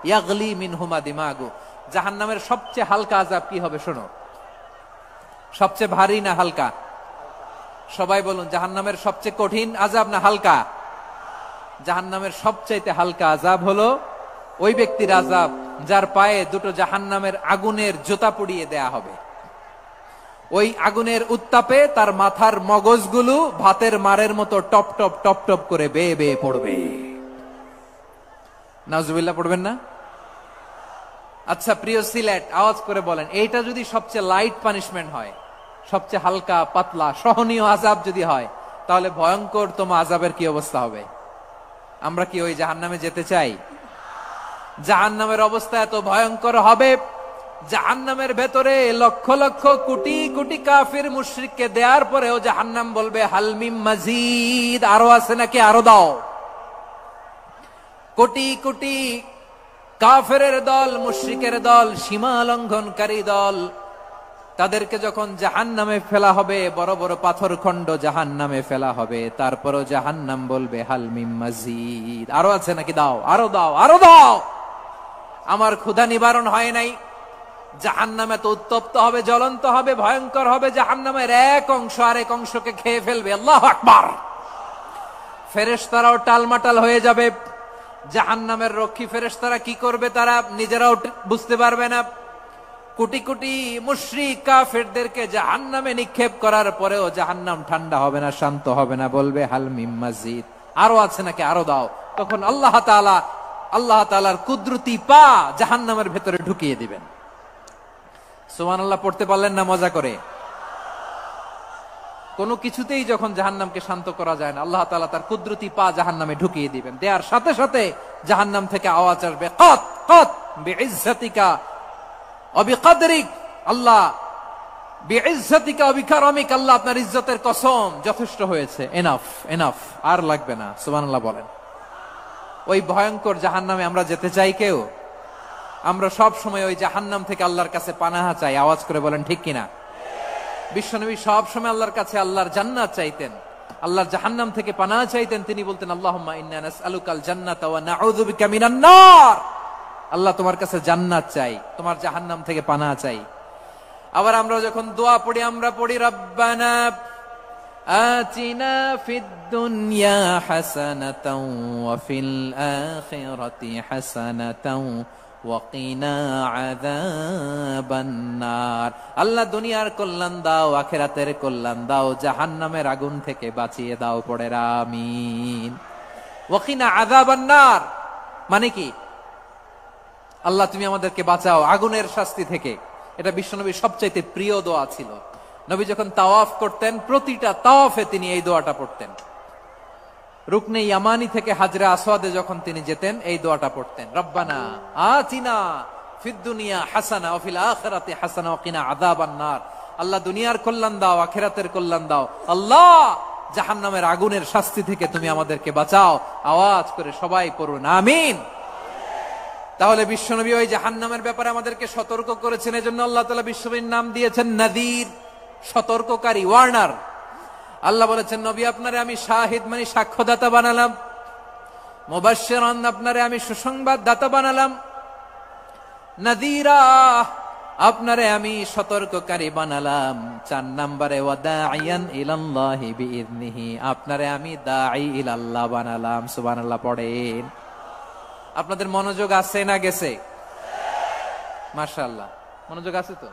ইয়াগলি মিনহুমা দিমাগু। জাহান্নামের সবচেয়ে হালকা আযাব কি হবে শোনো। সবচেয়ে ভারী না হালকা? সবাই বলুন, জাহান্নামের সবচেয়ে কঠিন আযাব না হালকা? জাহান্নামের সবচাইতে হালকা আযাব হলো ওই ব্যক্তির আযাব যার পায়ে দুটো জাহান্নামের আগুনের জুতা পুড়িয়ে দেয়া হবে। ওই আগুনের উত্তাপে তার মাথার মগজগুলো ভাতের মারের মতো টপ টপ টপ টপ করে বেয়ে বেয়ে পড়বে। নাউজুবিল্লাহ পড়বেন না? আচ্ছা প্রিয় সিলেট, আওয়াজ করে বলেন, এইটা যদি সবচেয়ে লাইট পানিশমেন্ট হয়, সবচেয়ে হালকা পাতলা সহনীয় আযাব যদি হয়, তাহলে ভয়ঙ্কর তোমা আযাবের কি অবস্থা হবে? আমরা কি ওই জাহান্নামে যেতে চাই? জাহান্নামের অবস্থা এত ভয়ঙ্কর হবে, জাহান্নামের ভেতরে লক্ষ লক্ষ কোটি কোটি কাফির মুশরিককে দেওয়ার পরেও জাহান্নাম বলবে হালমিম মাজিদ, আরো আছে নাকি, আরো দাও। কোটি কোটি কাফেরের দল, মুশরিকের দল, সীমা লঙ্ঘনকারী দল, তাদেরকে যখন জাহান্নামে ফেলা হবে, বড় বড় পাথর খণ্ড জাহান্নামে ফেলা হবে, তারপরও জাহান্নাম বলবে হালমিম মাজিদ, আরো আছে নাকি, দাও, আরো দাও, আরো দাও। আমার ক্ষুধা নিবারণ হয় নাই। জাহান্নাম এত উত্তপ্ত হবে, জ্বলন্ত হবে, ভয়ঙ্কর হবে, জাহান্নামের এক অংশ আরেক অংশকে খেয়ে ফেলবে। আল্লাহু আকবার। ফেরেশতারাও টালমাটাল হয়ে যাবে। জাহান্নামের রক্ষী ফেরেশতারা কি করবে তারা নিজেরাও বুঝতে পারবে না। কোটি কোটি মুশরিক কাফেরদেরকে জাহান্নামে নিক্ষেপ করার পরেও জাহান্নাম ঠান্ডা হবে না, শান্ত হবে না, বলবে হালমিম মাজিদ, আরো আছে নাকি, আরো দাও। তখন আল্লাহ তাআলার কুদরতি পা জাহান্নামের ভেতরে ঢুকিয়ে দিবেন। সুবহানাল্লাহ পড়তে পারলেন না মজা করে? কোনো কিছুতেই যখন জাহান্নামকে শান্ত করা যায় না, আল্লাহ তাআলা তার কুদরতি পা জাহান্নামে ঢুকিয়ে দিবেন। দেয়ার সাথে সাথে জাহান্নাম থেকে আওয়াজ আসবে, কত কত বিইজ্জাতিকা ওয়া বিকদরিক, আল্লাহ বিইজ্জাতিকা ওয়া বিকারামিক, আল্লাহ আপনার ইজ্জতের কসম, যথেষ্ট হয়েছে, এনাফ এনাফ, আর লাগবে না। সুবহানাল্লাহ বলেন। ওই ভয়ঙ্কর জাহান্নামে আমরা যেতে চাই কেউ? আমরা সব সময় ওই জাহান্নাম থেকে আল্লাহর কাছে পানাহা চাই। আওয়াজ করে বলেন ঠিক কিনা? বিশ্বনবী সব সময় আল্লাহর কাছে আল্লাহর জান্নাত চাইতেন, আল্লাহর জাহান্নাম থেকে পানাহা চাইতেন। তিনি বলতেন, আল্লাহুম্মা ইন্না নাসআলুকাল জান্নাতা ওয়া নাউযু বিকা মিনান নার। আল্লাহ তোমার কাছে জান্নাত চাই, তোমার জাহান্নাম থেকে পানাহা চাই। আবার আমরা যখন দোয়া পড়ি, আমরা পড়ি রব্বানা আতিনা ফিদ দুনিয়া হাসানাতাও ওয়া ফিল আখিরাতি হাসানাতাও ওয়া কিনা আযাবান নার। আল্লাহ দুনিয়ার কল্যাণ দাও, আখিরাতের কল্যাণ দাও, জাহান্নামের আগুন থেকে বাঁচিয়ে দাও, পড়ে আমিন। ওয়া কিনা আযাবান নার মানে কি? আল্লাহ তুমি আমাদেরকে বাঁচাও আগুনের শাস্তি থেকে। এটা বিশ্বনবীর সবচাইতে প্রিয় দোয়া ছিল। নবী যখন তাওয়াফ করতেন, প্রতিটা তাওয়াফে তিনি এই দোয়াটা পড়তেন। রুকনে ইয়ামানি থেকে হাজরে আসওয়াদে যখন তিনি যেতেন, এই দোয়াটা পড়তেন, রব্বানা আতিনা ফিদ দুনিয়া হাসানা ওয়া ফিল আখিরাতি হাসানা ওয়া কিনা আযাবান নার। আল্লাহ দুনিয়ার কল্যাণ দাও, আখিরাতের কল্যাণ দাও, আল্লাহ জাহান্নামের আগুনের শাস্তি থেকে তুমি আমাদেরকে বাঁচাও। আওয়াজ করে সবাই পড়ুন আমিন। তাহলে বিশ্বনবী ওই জাহান্নামের ব্যাপারে আমাদেরকে সতর্ক করেছেন। এজন্য আল্লাহ তাআলা বিশ্বনবীর নাম দিয়েছেন নাযীর, সতর্ককারী, ওয়ার্নার। আল্লাহ বলেছেন, নবী আপনারে আমি শাহিদ মানে সাক্ষ্যদাতা বানালাম, মুবাশশিরান আপনারে আমি সুসংবাদ দাতা বানালাম, নাযীরা আপনারে আমি সতর্ককারী বানালাম। 4 নম্বরে ওয়া দাঈয়ান ইলাল্লাহি বিইذনিহি, আপনারে আমি দাঈ ইলাল্লাহ বানালাম। সুবহানাল্লাহ পড়েন। আপনাদের মনোযোগ আছে না গেছে? মাশাআল্লাহ মনোযোগ আছে তো?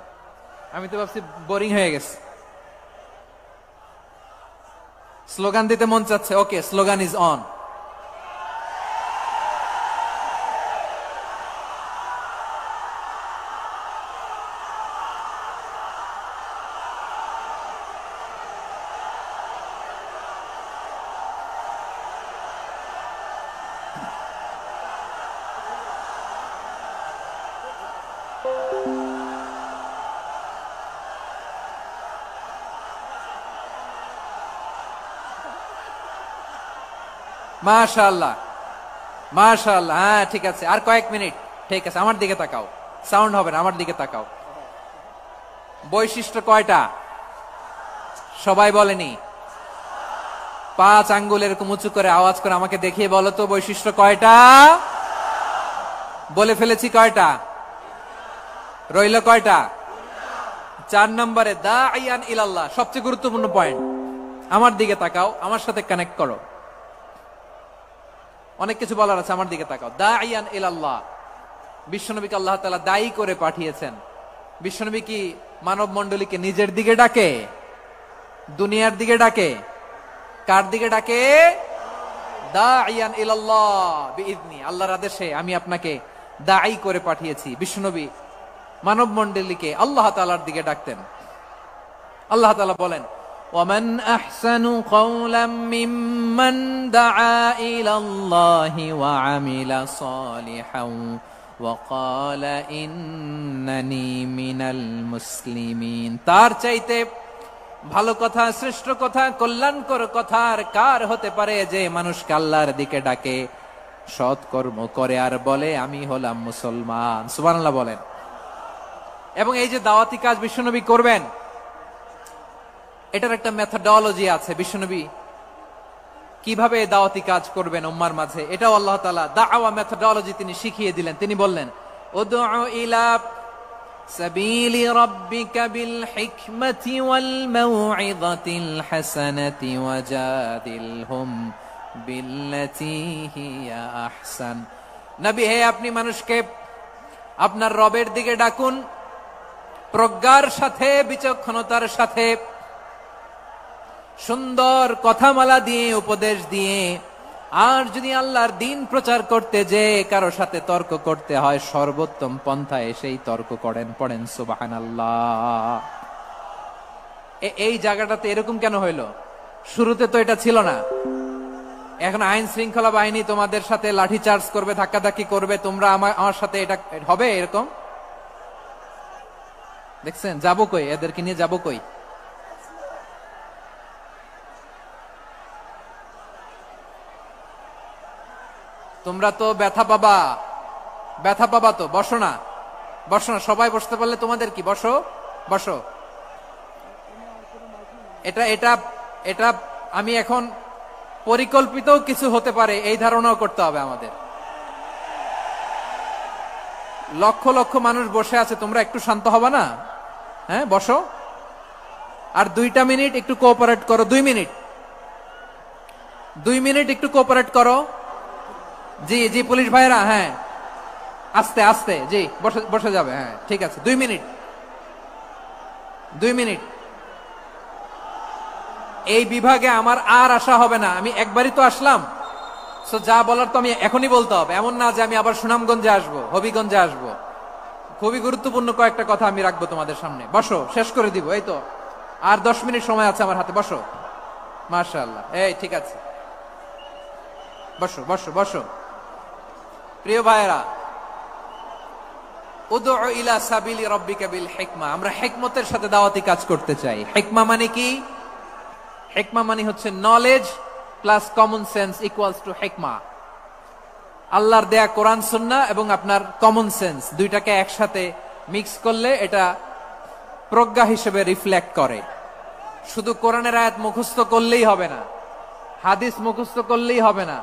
আমি তো ভাবছি বোরিং হয়ে গেছে। স্লোগান দিতে মন চাচ্ছে। ওকে, স্লোগান ইজ অন। মাশাআল্লাহ মাশাআল্লাহ। হ্যাঁ ঠিক আছে, আর কয়েক মিনিট। ঠিক আছে, আমার দিকে তাকাও, সাউন্ড হবে না, আমার দিকে তাকাও। বৈশিষ্ট্য কয়টা? সবাই বলেনি। 5 আঙ্গুল এরকম উঁচু করে আওয়াজ করে আমাকে দেখিয়ে বলো তো বৈশিষ্ট্য কয়টা? বলে ফেলেছি কয়টা? রইল কয়টা? 4 নম্বরে দাঈয়ান ইলাল্লাহ, সবচেয়ে গুরুত্বপূর্ণ পয়েন্ট। আমার দিকে তাকাও, আমার সাথে কানেক্ট করো। অনেক কিছু বলার আছে, আমার দিকে তাকাও। দাঈয়ান ইলাল্লাহ, বিশ্বনবীকে আল্লাহ তাআলা দায়ী করে পাঠিয়েছেন। বিশ্বনবী কি মানব মণ্ডলীকে নিজের দিকে ডাকে? দুনিয়ার দিকে ডাকে? কার দিকে ডাকে? দাঈয়ান ইলাল্লাহ বিইذনি, আল্লাহর আদেশে আমি আপনাকে দায়ী করে পাঠিয়েছি। বিশ্বনবী মানব মণ্ডলীকে আল্লাহ তাআলার দিকে ডাকতেন। আল্লাহ তাআলা বলেন, ওয়ামান আহসানু কাওলাম মিম্মান দাআ ইলাল্লাহি ওয়া আমিলা সালিহান ওয়া ক্বালা ইন্নানি মিনাল মুসলিমিন। তার চাইতে ভালো কথা, শ্রেষ্ঠ কথা, কল্যাণকর কথা আর কার হতে পারে যে মানুষকে আল্লাহর দিকে ডাকে, সৎকর্ম করে আর বলে আমি হলাম মুসলমান। সুবহানাল্লাহ বলেন। এবং এই যে দাওয়াতি কাজ বিশ্বনবী করবেন, এটার একটা মেথডোলজি আছে। বিশ্বনবী কিভাবে দাওয়াতি কাজ করবেন উম্মার মাঝে, এটাও আল্লাহ তাআলা দাওয়া মেথডোলজি তিনি শিখিয়ে দিলেন। তিনি বললেন, উদউ ইলা সাবিলি রাব্বিকা বিল হিকমাতি ওয়াল মাউইযাতিল হাসানাতি ওয়াজাদিলহুম বিল্লাতী হিয়া আহসান। নবী হে, আপনি মানুষকে আপনার রবের দিকে ডাকুন প্রজ্ঞার সাথে, বিচক্ষণতার সাথে, সুন্দর কথামালা দিয়ে, উপদেশ দিয়ে। আর যদি আল্লাহর দ্বীন প্রচার করতে যে কারো সাথে তর্ক করতে হয়, সর্বোত্তম পন্থায় সেই তর্ক করেন। পড়েন সুবহানাল্লাহ। এই জায়গাটাতে এরকম কেন হইল? শুরুতে তো এটা ছিল না। এখন আইন শৃঙ্খলা বাহিনী তোমাদের সাথে লাঠি চার্জ করবে, ধাক্কাধাক্কি করবে, তোমরা আমার সাথে এটা হবে এরকম? দেখছেন যাবো কই? এদেরকে নিয়ে যাবো কই? তোমরা তো ব্যথা পাবা, ব্যথা পাবা তো। বসো না, বসো না, সবাই বসতে পারলে তোমাদের কি? বসো, বসো। এটা এটা এটা আমি এখন পরিকল্পিত কিছু হতে পারে এই ধারণাও করতে হবে আমাদের। লক্ষ লক্ষ মানুষ বসে আছে, তোমরা একটু শান্ত হবা না? হ্যাঁ, বসো। আর 2টা মিনিট একটু কোঅপারেট করো। 2 মিনিট, 2 মিনিট একটু কোঅপারেট করো। জি জি পুলিশ ভাইরা, হ্যাঁ আস্তে আস্তে, জি বসে বসে যাবে। হ্যাঁ ঠিক আছে, 2 মিনিট, 2 মিনিট। এই বিভাগে আমার আর আসা হবে না, আমি একবারই তো আসলাম। সো যা বলার তো আমি এখনই বলতে হবে। এমন না যে আমি আবার সুনামগঞ্জে আসবো, হবিগঞ্জে আসবো। খুবই গুরুত্বপূর্ণ কয়েকটা কথা আমি রাখবো তোমাদের সামনে। বসো, শেষ করে দিব। এই তো আর 10 মিনিট সময় আছে আমার হাতে। বসো। মাশাআল্লাহ, এই ঠিক আছে, বসো বসো বসো। প্রিয় ভাইয়েরা, উদউ ইলা সাবিলি রাব্বিকা বিল হিকমা, আমরা হিকমতের সাথে দাওয়াতি কাজ করতে চাই। হিকমা মানে কি? হিকমা মানে হচ্ছে knowledge plus common sense equals to হিকমা। আল্লাহর দেয়া কোরআন সুন্নাহ এবং আপনার কমন সেন্স, দুইটাকে একসাথে মিক্স করলে এটা প্রজ্ঞা হিসেবে রিফ্লেক্ট করে। শুধু কোরআনের আয়াত মুখস্থ করলেই হবে না, হাদিস মুখস্থ করলেই হবে না,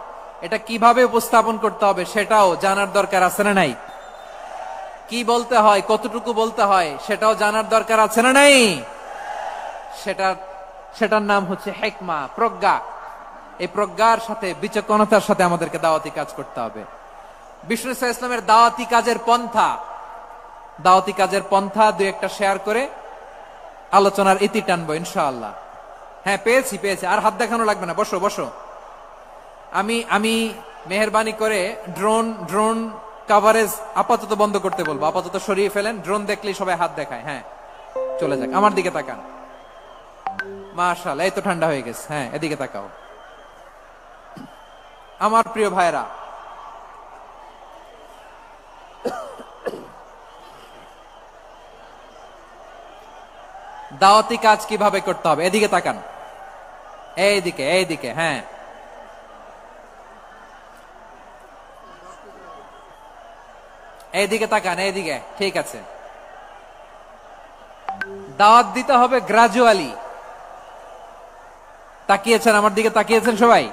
এটা কিভাবে উপস্থাপন করতে হবে সেটাও জানার দরকার আছে না নাই? কি বলতে হয়, কতটুকু বলতে হয় সেটাও জানার দরকার আছে না নাই? সেটার নাম হচ্ছে হিকমা, প্রজ্ঞা। এই প্রজ্ঞার সাথে, বিচক্ষণতার সাথে আমাদেরকে দাওয়াতি কাজ করতে হবে। বিষ্ণু ইসলামের দাওয়াতি কাজের পন্থা 2-1টা শেয়ার করে আলোচনার ইতি টানবো ইনশাআল্লাহ। হ্যাঁ পেয়েছি, আর হাত দেখানো লাগবে না। বসো বসো। আমি মেহেরবানি করে ড্রোন কভারেজ আপাতত বন্ধ করতে বলবো, আপাতত সরিয়ে ফেলেন। ড্রোন দেখলেই সবাই হাত দেখায়। হ্যাঁ চলে যাক, আমার দিকে তাকান। মাশাআল্লাহ, এই তো ঠান্ডা হয়ে গেছে। হ্যাঁ এদিকে তাকাও। আমার প্রিয় ভাইরা, দাওয়াতি কাজ কিভাবে করতে হবে এদিকে তাকান। এইদিকে, হ্যাঁ এইদিকে তাকান, এইদিকে, ঠিক আছে। দাওয়াত দিতে হবে গ্রাজুয়ালি। তাকিয়েছেন আমার দিকে, তাকিয়েছেন সবাই?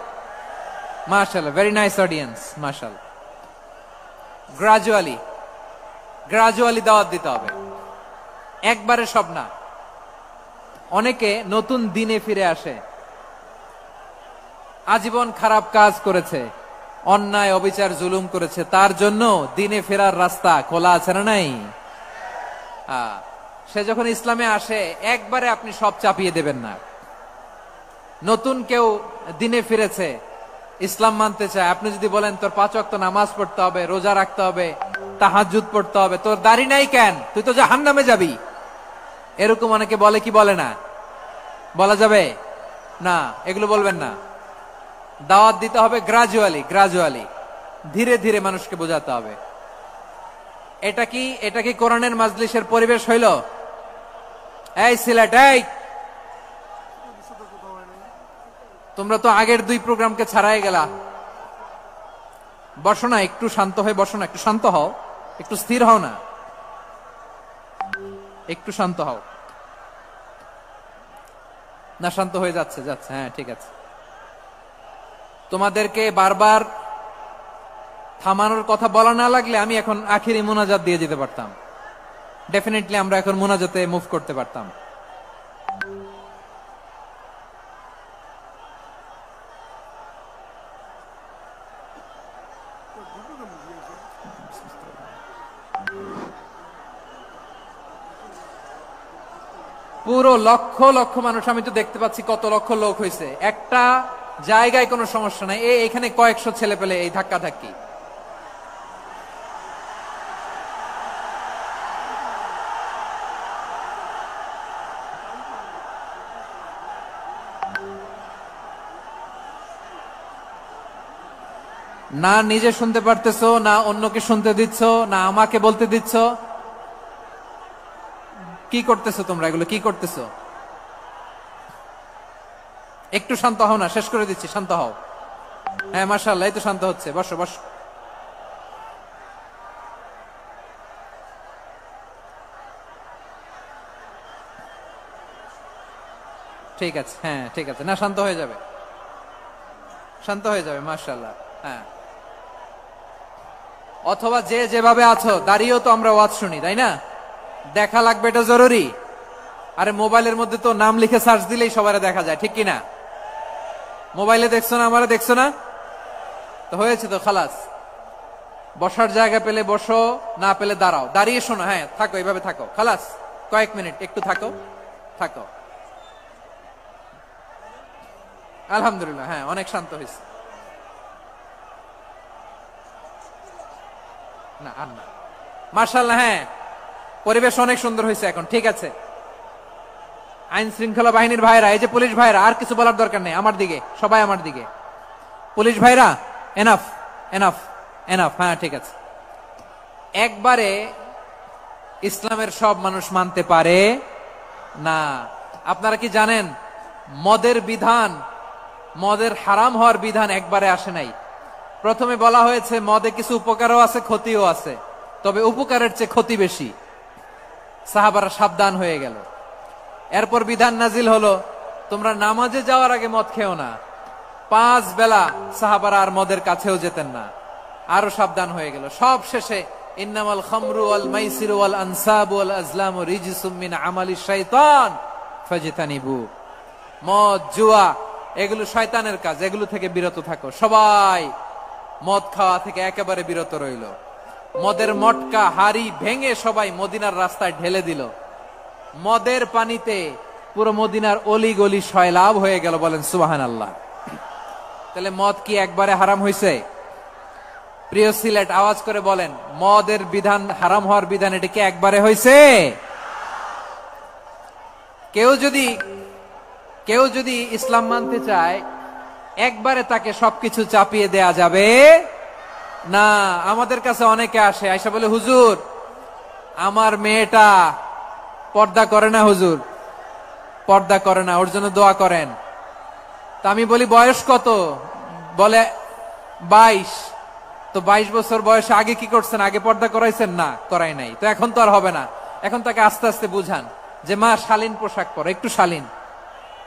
মাশাআল্লাহ, ভেরি নাইস অডিয়েন্স, মাশাআল্লাহ। গ্রাজুয়ালি গ্রাজুয়ালি দাওয়াত দিতে হবে, একবারে সব না। অনেকে নতুন দিনে ফিরে আসে, আজীবন খারাপ কাজ করেছে, অন্যায় অবিচার জুলুম করেছে, তার জন্য দিনে ফেরার রাস্তা খোলা আছে না নাই? সে যখন ইসলামে আসে একবারে আপনি সব চাপিয়ে দেবেন না। নতুন কেউ দিনে ফিরেছে, ইসলাম মানতে চায়, আপনি যদি বলেন তোর 5 ওয়াক্ত নামাজ পড়তে হবে, রোজা রাখতে হবে, তাহাজ্জুদ পড়তে হবে, তোর দাড়ি নাই কেন, তুই তো জাহান্নামে যাবি, এরকম অনেকে বলে কি বলে না? বলা যাবে না, এগুলো বলবেন না। দাওয়াত দিতে হবে গ্রাজুয়ালি, গ্রাজুয়ালি, ধীরে ধীরে মানুষকে বোঝাতে হবে। এটা কি কোরআনের মাজলিসের পরিবেশ হইল? এই সিলেট, এই তোমরা তো আগের 2 প্রোগ্রামকে ছাড়াই গেলা, বসো না, একটু শান্ত হয়ে বসো না, একটু শান্ত হও, একটু স্থির হও না, একটু শান্ত হও না। শান্ত হয়ে যাচ্ছে, হ্যাঁ ঠিক আছে। তোমাদেরকে বারবার থামানোর কথা বলা না লাগলে আমি এখন আখিরি মুনাজাত দিয়ে যেতে পারতাম, ডেফিনেটলি আমরা এখন মুনাজাতে মুভ করতে পারতাম। পুরো লক্ষ লক্ষ মানুষ, আমি তো দেখতে পাচ্ছি কত লক্ষ লোক হয়েছে, একটা জায়গায় কোনো সমস্যা নাই। এখানে কয়েকশো ছেলে পেলে এই ধাক্কা ধাক্কি। না নিজে শুনতে পারতেছো, না অন্যকে শুনতে দিচ্ছ, না আমাকে বলতে দিচ্ছ। কি করতেছো তোমরা, এগুলো কি করতেছো? একটু শান্ত হও না, শেষ করে দিচ্ছি, শান্ত হও। হ্যাঁ মাশাআল্লাহ, এই তো শান্ত হচ্ছে, বসো বসো। ঠিক আছে, হ্যাঁ ঠিক আছে, না শান্ত হয়ে যাবে, শান্ত হয়ে যাবে, মাশাআল্লাহ। হ্যাঁ, অথবা যে যেভাবে আছো দাঁড়িয়েও তো আমরা ওয়াজ শুনি, তাই না? দেখা লাগবে, এটা জরুরি। আরে মোবাইলের মধ্যে তো নাম লিখে সার্চ দিলেই সবাই দেখা যায়, ঠিক কিনা? মোবাইলে দেখছো না, আমারে দেখছো না, তো হয়েছে তো, খালাস। বসার জায়গা পেলে বসো, না পেলে দাঁড়াও, দাঁড়িয়ে শোনো, হ্যাঁ থাকো, এইভাবে থাকো, খালাস। কয়েক মিনিট একটু থাকো, থাকো। আলহামদুলিল্লাহ, হ্যাঁ অনেক শান্ত হয়েছে। না আর না, মাশাআল্লাহ, হ্যাঁ পরিবেশ অনেক সুন্দর হয়েছে এখন, ঠিক আছে। আইন শৃঙ্খলা বাহিনীর ভাইরা, এই যে পুলিশ ভাইরা, আর কিছু বলার দরকার নেই, আমার দিকে সবাই, আমার দিকে। পুলিশ ভাইরা, এনাফ এনাফ এনাফ, হ্যাঁ ঠিক আছে। একবারে ইসলামের সব মানুষ মানতে পারে না। আপনারা কি জানেন মদের বিধান, মদের হারাম হওয়ার বিধান একবারে আসে নাই। প্রথমে বলা হয়েছে মদে কিছু উপকারও আছে, ক্ষতিও আছে, তবে উপকারের চেয়ে ক্ষতি বেশি। সাহাবারা সাবধান হয়ে গেল। এরপর বিধান নাজিল হলো, তোমরা নামাজে যাওয়ার আগে মদ খেও না। 5 বেলা সাহাবারা আর মদের কাছেও যেতেন না, আরো সাবধান হয়ে গেল। সব শেষে ইন্নামাল খামরু ওয়াল মাইসিরু ওয়াল আনসাবু ওয়াল আজলামু রিজসুম মিন আমালিশ শাইতান ফাজতানিবু। মদ, জুয়া এগুলো শয়তানের কাজ, এগুলো থেকে বিরত থাকো। সবাই মদ খাওয়া থেকে একেবারে বিরত রইল। মদের মটকা হাড়ি ভেঙে সবাই মদিনার রাস্তায় ঢেলে দিল। মদের পানিতে পুরো মদিনার অলি গলি সয়লাভ হয়ে গেল, বলেন সুবহানাল্লাহ। তাহলে মদ কি একবারে হারাম হয়েছে? প্রিয় সিলেট, আওয়াজ করে বলেন, মদের বিধান, হারাম হওয়ার বিধান, এটা কি একবারে হয়েছে? কেউ যদি ইসলাম মানতে চায় একবারে তাকে সবকিছু চাপিয়ে দেয়া যাবে না। আমাদের কাছে অনেকে আসে, আয়সা বলে, হুজুর আমার মেয়েটা পর্দা করে না, হুজুর পর্দা করে না, ওর জন্য দোয়া করেন। তা আমি বলি বয়স কত? বলে 22। তো 22 বছর বয়সে আগে কি করছেন? আগে পর্দা করাইছেন? না, করাই নাই। তো এখন তো আর হবে না, এখন তাকে আস্তে আস্তে বুঝান। যে মা শালীন পোশাক পরো, একটু শালীন,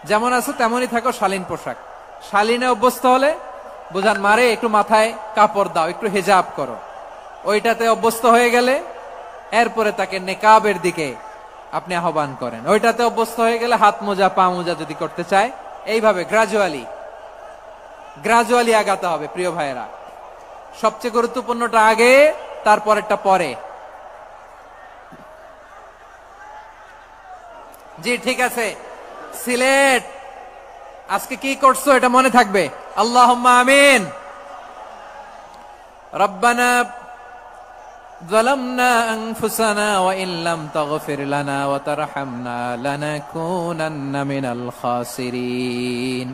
যেমন আছো তেমনই থাকো, শালীন পোশাক। শালীনে অভ্যস্ত হলে বুঝান মারে একটু মাথায় কাপড় দাও, একটু হেজাব করো। ওইটাতে অভ্যস্ত হয়ে গেলে এরপরে তাকে নেকাবের দিকে আপনি আহ্বান করেন। ওইটাতে অভ্যস্ত হয়ে গেলে হাত মোজা পা মোজা যদি করতে চায়, এইভাবে গ্রাজুয়ালি আগাতে হবে। প্রিয় ভাইয়েরা, সবচেয়ে গুরুত্বপূর্ণটা আগে, তারপরেরটা পরে। জি ঠিক আছে, সিলেট আজকে কি করছো এটা মনে থাকবে। আল্লাহুম্মা আমিন। রব্বানা যালামনা আনফুসানা ওয়া ইল্লাম তাগফির লানা ওয়া তারহামনা লানাকুনান্না মিনাল খাসিরিন।